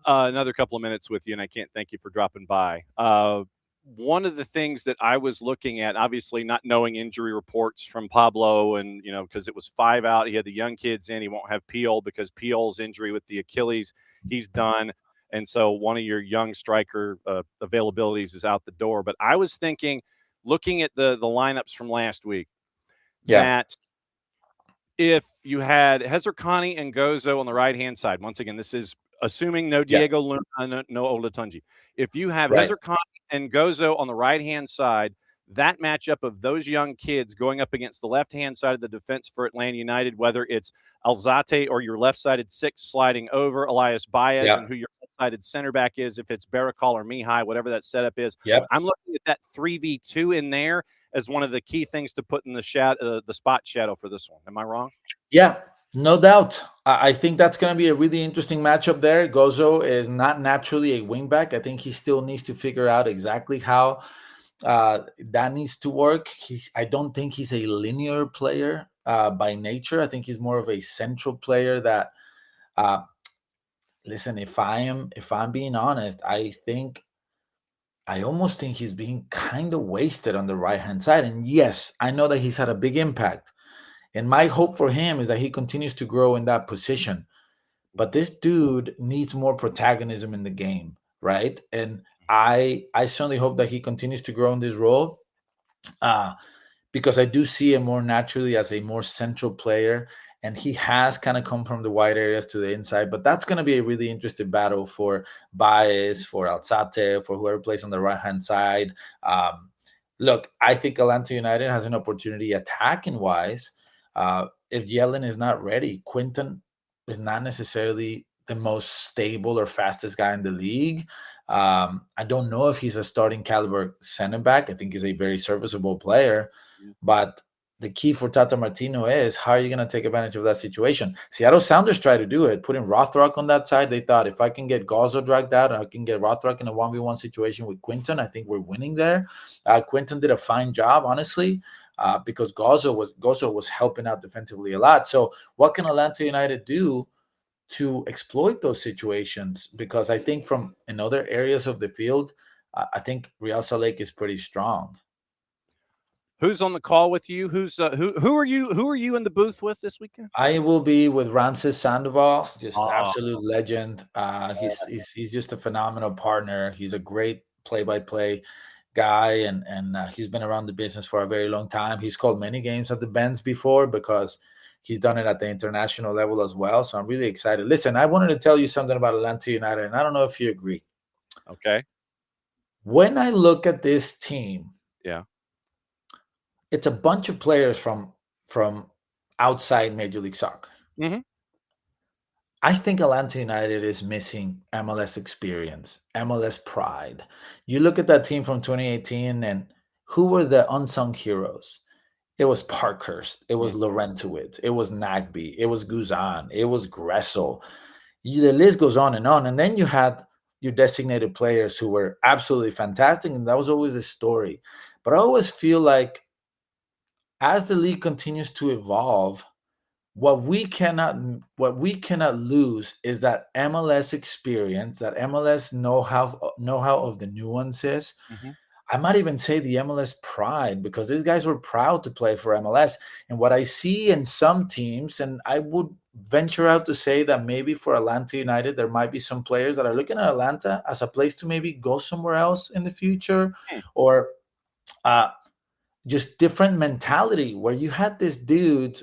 S1: Another couple of minutes with you, and I can't thank you for dropping by. One of the things that I was looking at, obviously not knowing injury reports from Pablo, and because it was 5 out, he had the young kids in. He won't have Peel because Peel's injury with the Achilles, he's done, and so one of your young striker availabilities is out the door. But I was thinking, looking at the lineups from last week,
S4: Yeah.
S1: that if you had Hezerkani and Gozo on the right-hand side, once again, this is assuming no
S4: Yeah.
S1: Diego Luna, no Olatunji. If you have
S4: Right.
S1: Hezerkani and Gozo on the right-hand side, that matchup of those young kids going up against the left-hand side of the defense for Atlanta United, whether it's Alzate or your left-sided 6 sliding over Elias Baez,
S4: Yeah.
S1: and who your left-sided center back is, if it's Barakal or Mihaj, whatever that setup is.
S4: Yep.
S1: I'm looking at that 3v2 in there as one of the key things to put in the spot shadow for this one. Am I wrong?
S4: Yeah, no doubt. I think that's going to be a really interesting matchup there. Gozo is not naturally a wingback. I think he still needs to figure out exactly how that needs to work. I don't think he's a linear player by nature. I think he's more of a central player that, uh, listen, if I'm being honest, I almost think he's being kind of wasted on the right hand side. And yes, I know that he's had a big impact. And my hope for him is that he continues to grow in that position. But this dude needs more protagonism in the game, right? And I certainly hope that he continues to grow in this role, uh, because I do see him more naturally as a more central player. And he has kind of come from the wide areas to the inside. But that's going to be a really interesting battle for Baez, for Alzate, for whoever plays on the right hand side. Look, I think Atlanta United has an opportunity attacking wise. If Yellen is not ready, Quinton is not necessarily the most stable or fastest guy in the league. I don't know if he's a starting caliber center back. I think he's a very serviceable player, but the key for Tata Martino is, how are you going to take advantage of that situation? Seattle Sounders tried to do it, putting Rothrock on that side. They thought, if I can get Gazzo dragged out and I can get Rothrock in a 1v1 situation with Quinton, I think we're winning there. Quinton did a fine job, honestly, because Gazzo was helping out defensively a lot. So what can Atlanta United do to exploit those situations? Because I think from in other areas of the field, I think Real Salt Lake is pretty strong.
S1: Who's on the call with you? Who are you? Who are you in the booth with this weekend?
S4: I will be with Ramses Sandoval, just
S1: Oh,
S4: absolute legend. He's just a phenomenal partner. He's a great play-by-play guy, and he's been around the business for a very long time. He's called many games at the Benz before because he's done it at the international level as well. So I'm really excited. Listen, I wanted to tell you something about Atlanta United, and I don't know if you agree.
S1: okay.
S4: When I look at this team,
S1: Yeah.
S4: it's a bunch of players from outside Major League Soccer.
S1: Mm-hmm.
S4: I think Atlanta United is missing MLS experience, MLS pride. You look at that team from 2018, and who were the unsung heroes? It was Parkhurst, it was
S1: Mm.
S4: Laurentowicz, it was Nagby, it was Guzan, it was Gressel. The list goes on, and then you had your designated players who were absolutely fantastic, and that was always a story. But I always feel like as the league continues to evolve, what we cannot lose is that MLS experience, that MLS know-how of the nuances.
S1: Mm-hmm.
S4: I might even say the MLS pride, because these guys were proud to play for MLS. And what I see in some teams, and I would venture out to say that maybe for Atlanta United, there might be some players that are looking at Atlanta as a place to maybe go somewhere else in the future, or uh, just different mentality where you had this dude,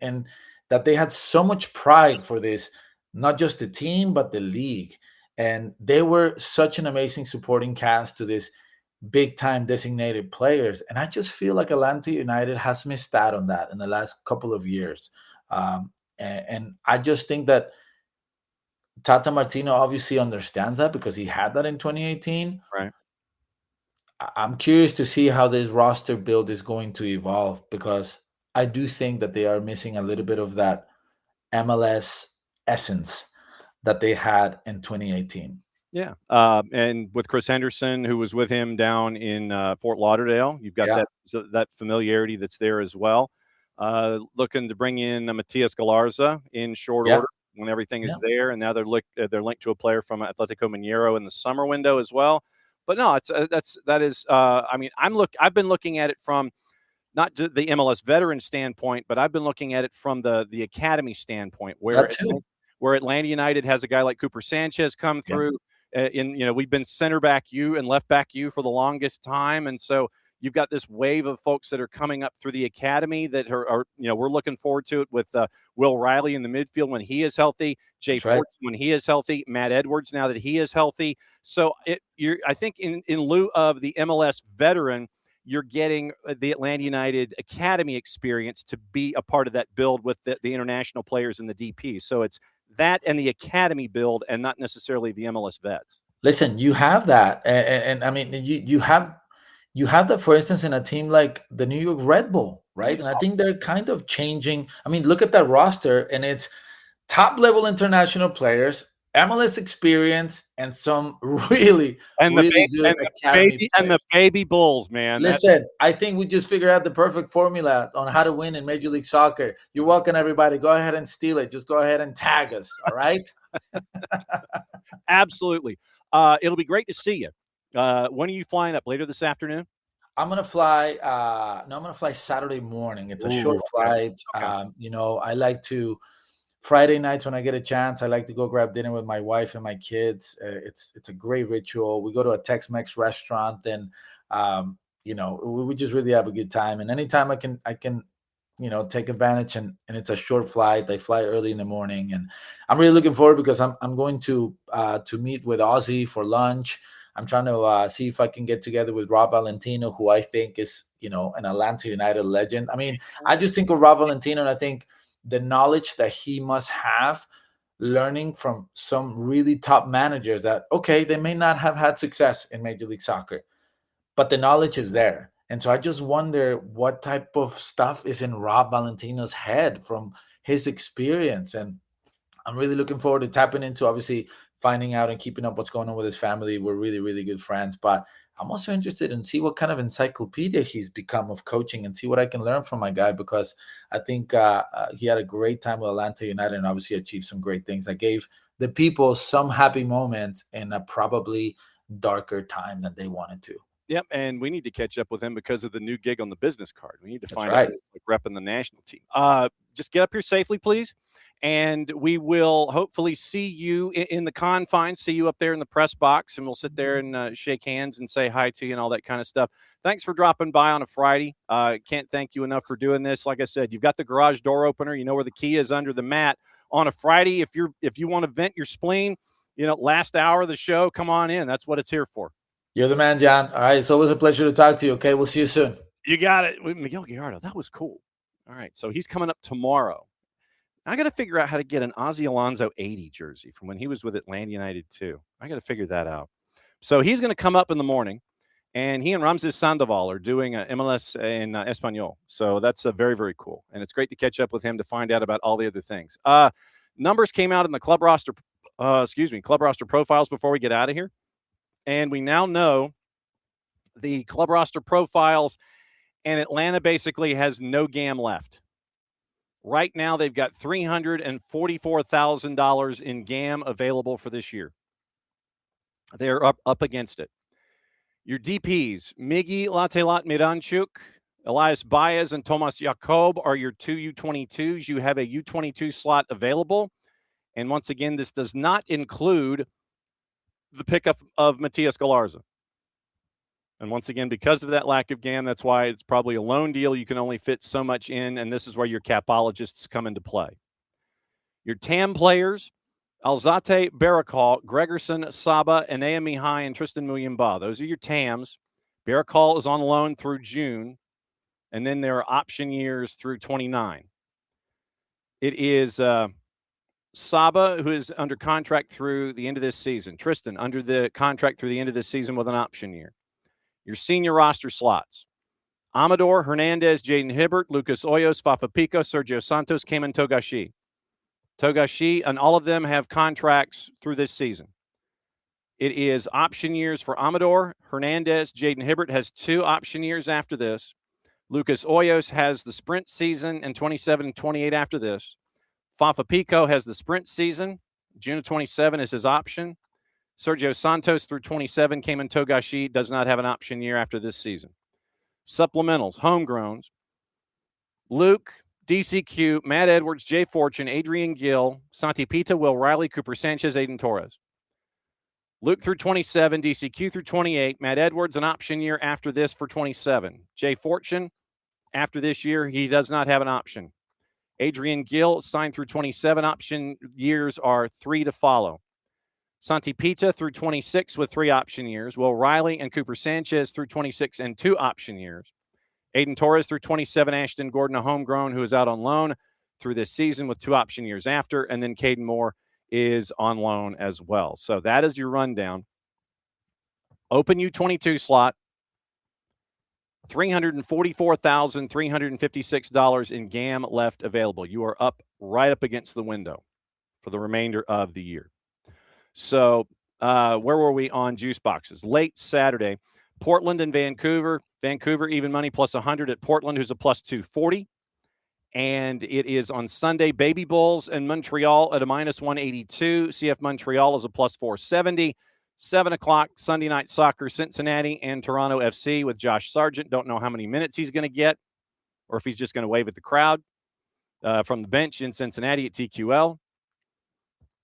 S4: and that they had so much pride for this, not just the team, but the league. And they were such an amazing supporting cast to this big time designated players. And I just feel like Atlanta United has missed out on that in the last couple of years. And I just think that Tata Martino obviously understands that because he had that in 2018.
S1: Right.
S4: I'm curious to see how this roster build is going to evolve, because I do think that they are missing a little bit of that MLS essence that they had in 2018.
S1: Yeah. And with Chris Henderson, who was with him down in Fort Lauderdale, you've got
S4: Yeah.
S1: that familiarity that's there as well. Looking to bring in Matias Galarza in short
S4: Yeah.
S1: order when everything is
S4: Yeah.
S1: there, and now they're linked to a player from Atletico Mineiro in the summer window as well. But no, that is. I mean, I've been looking at it from not just the MLS veteran standpoint, but I've been looking at it from the academy standpoint,
S4: That too.
S1: where Atlanta United has a guy like Cooper Sanchez come
S4: Yeah.
S1: through. We've been center back you and left back you for the longest time, and so you've got this wave of folks that are coming up through the academy that are we're looking forward to it with Will Riley in the midfield when he is healthy, Jay
S4: That's right.
S1: Fortson when he is healthy, Matt Edwards now that he is healthy. So I think in lieu of the MLS veteran, you're getting the Atlanta United Academy experience to be a part of that build with the international players and the DP. So it's that and the Academy build, and not necessarily the MLS vets.
S4: Listen, you have that, and I mean, you have that, for instance, in a team like the New York Red Bull, right? And I think they're kind of changing. I mean, look at that roster, and it's top level international players, MLS experience, and some really good academy players.
S1: And the baby Bulls, man.
S4: Listen, I think we just figured out the perfect formula on how to win in Major League Soccer. You're welcome, everybody. Go ahead and steal it. Just go ahead and tag us. All right.
S1: Absolutely. It'll be great to see you. When are you flying up? Later this afternoon?
S4: I'm gonna fly. No, I'm gonna fly Saturday morning. It's a short flight.
S1: Okay.
S4: I like to Friday nights when I get a chance. I like to go grab dinner with my wife and my kids. It's a great ritual. We go to a Tex-Mex restaurant, and we just really have a good time. And anytime I can take advantage, and it's a short flight. I fly early in the morning, and I'm really looking forward because I'm going to meet with Ozzy for lunch. I'm trying to see if I can get together with Rob Valentino, who I think is, an Atlanta United legend. I mean, I just think of Rob Valentino, and I think the knowledge that he must have learning from some really top managers that, okay, they may not have had success in Major League Soccer, but the knowledge is there. And so I just wonder what type of stuff is in Rob Valentino's head from his experience. And I'm really looking forward to tapping into, obviously, finding out and keeping up what's going on with his family. We're really, really good friends. But I'm also interested in see what kind of encyclopedia he's become of coaching and see what I can learn from my guy, because I think he had a great time with Atlanta United and obviously achieved some great things. I gave the people some happy moments in a probably darker time than they wanted to.
S1: Yep, and we need to catch up with him because of the new gig on the business card. We need to find
S4: right.
S1: out it's like repping the national team. Just get up here safely, please, and we will hopefully see you in the confines, see you up there in the press box, and we'll sit there and shake hands and say hi to you and all that kind of stuff. Thanks for dropping by on a Friday. Can't thank you enough for doing this. Like I said, you've got the garage door opener. You know where the key is under the mat. On a Friday, if you want to vent your spleen, last hour of the show, come on in. That's what it's here for.
S4: You're the man, John. All right. It's always a pleasure to talk to you. Okay. We'll see you soon.
S1: You got it. Miguel Gallardo. That was cool. All right. So he's coming up tomorrow. I got to figure out how to get an Ozzie Alonso 80 jersey from when he was with Atlanta United too. I got to figure that out. So he's going to come up in the morning, and he and Ramses Sandoval are doing a MLS in Espanol. So that's very, very cool. And it's great to catch up with him to find out about all the other things. Numbers came out in the club roster profiles before we get out of here. And we now know the club roster profiles, and Atlanta basically has no GAM left. Right now, they've got $344,000 in GAM available for this year. They're up against it. Your DPs, Miggy Latelat-Miranchuk, Elias Baez, and Tomas Jakob are your two U22s. You have a U22 slot available. And once again, this does not include the pickup of Matias Galarza. And once again, because of that lack of GAM, that's why it's probably a loan deal. You can only fit so much in, and this is where your capologists come into play. Your TAM players, Alzate Barakal, Gregerson, Saba, Enea Mihaj, and Tristan Muyimba. Those are your TAMs. Barakal is on loan through June, and then there are option years through 29. It is Saba, who is under contract through the end of this season. Tristan, under the contract through the end of this season with an option year. Your senior roster slots, Amador, Hernandez, Jaden Hibbert, Lucas Hoyos, Fafa Pico, Sergio Santos, Cayman Togashi. Togashi, and all of them have contracts through this season. It is option years for Amador. Hernandez, Jaden Hibbert has 2 option years after this. Lucas Hoyos has the sprint season and 27 and 28 after this. Fafa Pico has the sprint season. June of 27 is his option. Sergio Santos through 27. Cayman Togashi does not have an option year after this season. Supplementals, homegrowns. Luke, DCQ, Matt Edwards, Jay Fortune, Adrian Gill, Santi Pita, Will Riley, Cooper Sanchez, Aiden Torres. Luke through 27, DCQ through 28. Matt Edwards, an option year after this for 27. Jay Fortune, after this year, he does not have an option. Adrian Gill, signed through 27. Option years are 3 to follow. Santi Pita through 26 with 3 option years. Will Riley and Cooper Sanchez through 26 and 2 option years. Aiden Torres through 27. Ashton Gordon, a homegrown who is out on loan through this season with 2 option years after. And then Caden Moore is on loan as well. So that is your rundown. Open U22 slot, $344,356 in GAM left available. You are right up against the window for the remainder of the year. So where were we on juice boxes? Late Saturday, Portland and Vancouver. Vancouver even money plus 100 at Portland, who's a plus 240. And it is on Sunday, Baby Bulls and Montreal at a minus 182. CF Montreal is a plus 470. 7 o'clock, Sunday Night Soccer, Cincinnati and Toronto FC with Josh Sargent. Don't know how many minutes he's going to get or if he's just going to wave at the crowd from the bench in Cincinnati at TQL.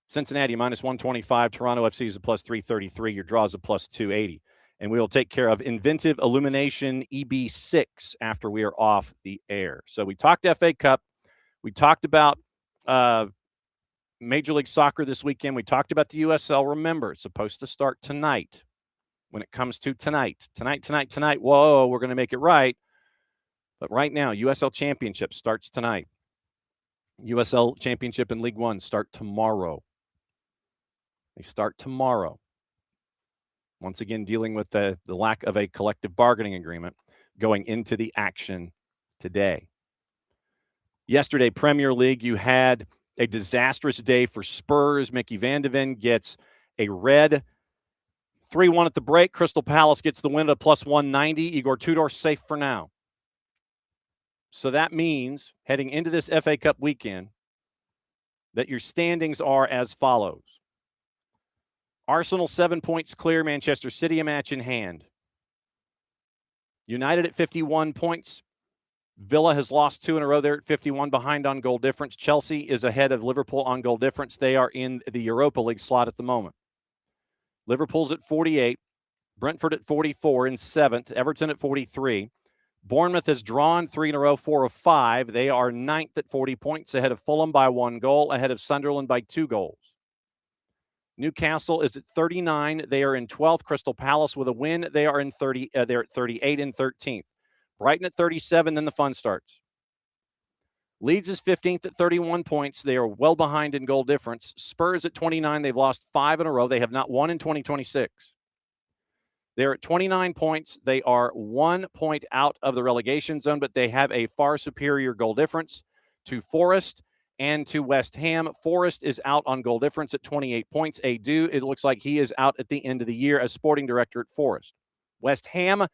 S1: Cincinnati minus 125. Toronto FC is a plus 333. Your draw is a plus 280. And we will take care of Inventive Illumination EB6 after we are off the air. So we talked FA Cup. We talked about Major League Soccer this weekend. We talked about the USL. Remember, it's supposed to start tonight. When it comes to tonight, whoa, we're going to make it right. But right now, USL Championship starts tonight. USL Championship and League One start tomorrow. They start tomorrow. Once again, dealing with the lack of a collective bargaining agreement going into the action today. Yesterday, Premier League, you had a disastrous day for Spurs. Mickey Van de Ven gets a red. 3-1 at the break. Crystal Palace gets the win at a plus 190. Igor Tudor safe for now. So that means, heading into this FA Cup weekend, that your standings are as follows. Arsenal 7 points clear. Manchester City a match in hand. United at 51 points. Villa has lost 2 in a row. They're at 51 behind on goal difference. Chelsea is ahead of Liverpool on goal difference. They are in the Europa League slot at the moment. Liverpool's at 48. Brentford at 44 in 7th. Everton at 43. Bournemouth has drawn 3 in a row, 4 of 5. They are 9th at 40 points, ahead of Fulham by 1 goal, ahead of Sunderland by 2 goals. Newcastle is at 39. They are in 12th. Crystal Palace with a win. They are in 30. They're at 38 and 13th. Brighton at 37. Then the fun starts. Leeds is 15th at 31 points. They are well behind in goal difference. Spurs at 29. They've lost 5 in a row. They have not won in 2026. They're at 29 points. They are 1 point out of the relegation zone, but they have a far superior goal difference to Forest and to West Ham. Forest is out on goal difference at 28 points. Adu, it looks like he is out at the end of the year as sporting director at Forest. West Ham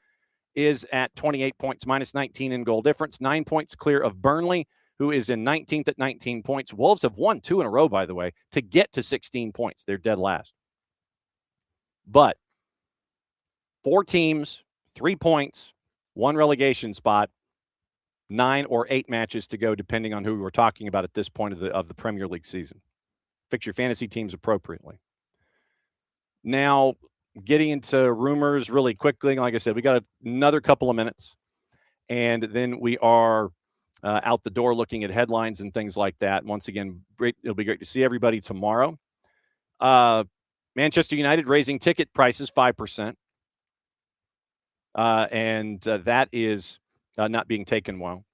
S1: is at 28 points, minus 19 in goal difference, 9 points clear of Burnley, who is in 19th at 19 points. Wolves have won 2 in a row, by the way, to get to 16 points. They're dead last. But 4 teams, 3 points, 1 relegation spot, 9 or 8 matches to go, depending on who we're talking about at this point of the Premier League season. Fix your fantasy teams appropriately. Now, getting into rumors really quickly, like I said, we got another couple of minutes, and then we are out the door looking at headlines and things like that. Once again, it'll be great to see everybody tomorrow. Manchester United raising ticket prices 5%. And that is not being taken well.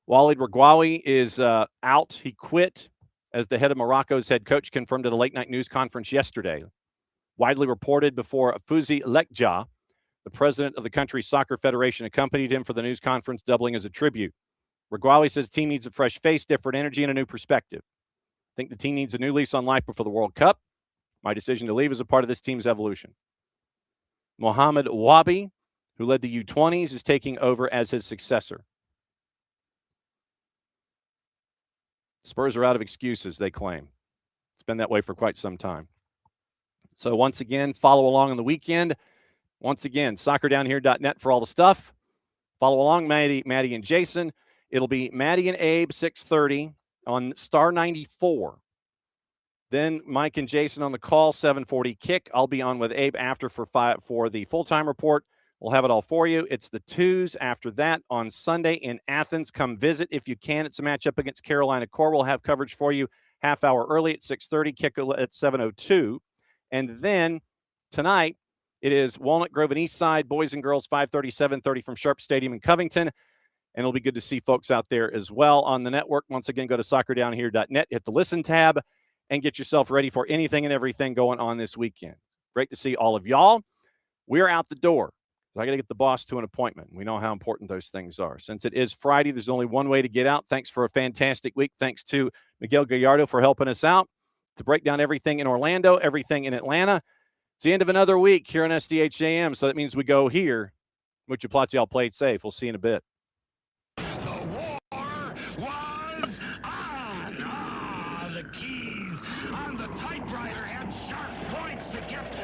S1: Walid Regragui is out. He quit as the head of Morocco's head coach, confirmed at a late-night news conference yesterday. Widely reported before Fouzi Lekja, the president of the country's soccer federation, accompanied him for the news conference, doubling as a tribute. Regragui says the team needs a fresh face, different energy, and a new perspective. I think the team needs a new lease on life before the World Cup. My decision to leave is a part of this team's evolution. Mohamed Wabi, who led the U20s, is taking over as his successor. Spurs are out of excuses, they claim. It's been that way for quite some time. So once again, follow along on the weekend. Once again, soccerdownhere.net for all the stuff. Follow along, Maddie and Jason. It'll be Maddie and Abe, 6:30 on Star 94. Then Mike and Jason on the call, 7:40 kick. I'll be on with Abe after for the full-time report. We'll have it all for you. It's the 2s after that on Sunday in Athens. Come visit if you can. It's a matchup against Carolina Core. We'll have coverage for you half hour early at 6:30, kick at 7:02. And then tonight, it is Walnut Grove and Eastside, boys and girls, 5:30, 7:30 from Sharp Stadium in Covington. And it'll be good to see folks out there as well on the network. Once again, go to soccerdownhere.net, hit the listen tab, and get yourself ready for anything and everything going on this weekend. Great to see all of y'all. We're out the door. I got to get the boss to an appointment. We know how important those things are. Since it is Friday, there's only one way to get out. Thanks for a fantastic week. Thanks to Miguel Gallardo for helping us out to break down everything in Orlando, everything in Atlanta. It's the end of another week here on SDH AM, so that means we go here. Mucha Plazzi, y'all play it safe. We'll see you in a bit.
S2: The war was on. The keys on the typewriter had sharp points that kept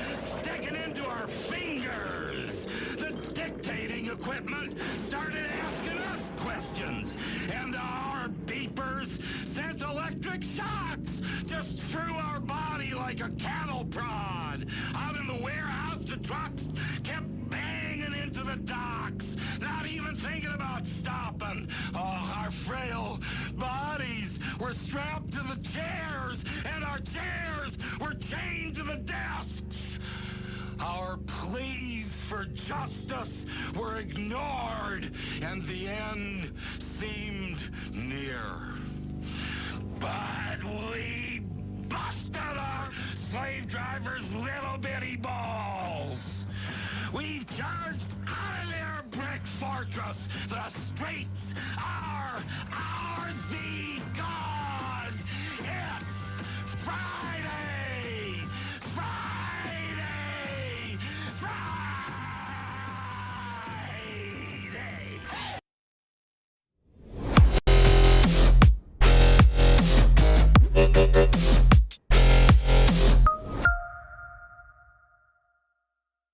S2: sticking into our fingers. The dictating equipment started asking us questions, and our beepers sent electric shocks just through our body like a cattle prod. Out in the warehouse, the trucks kept banging into the docks, not even thinking about stopping. Oh, our frail bodies were strapped to the chairs, and our chairs were chained to the desks. Our pleas for justice were ignored, and the end seemed near. But we busted our slave drivers' little bitty balls. We've charged out of their brick fortress. The streets are ours. Be gone.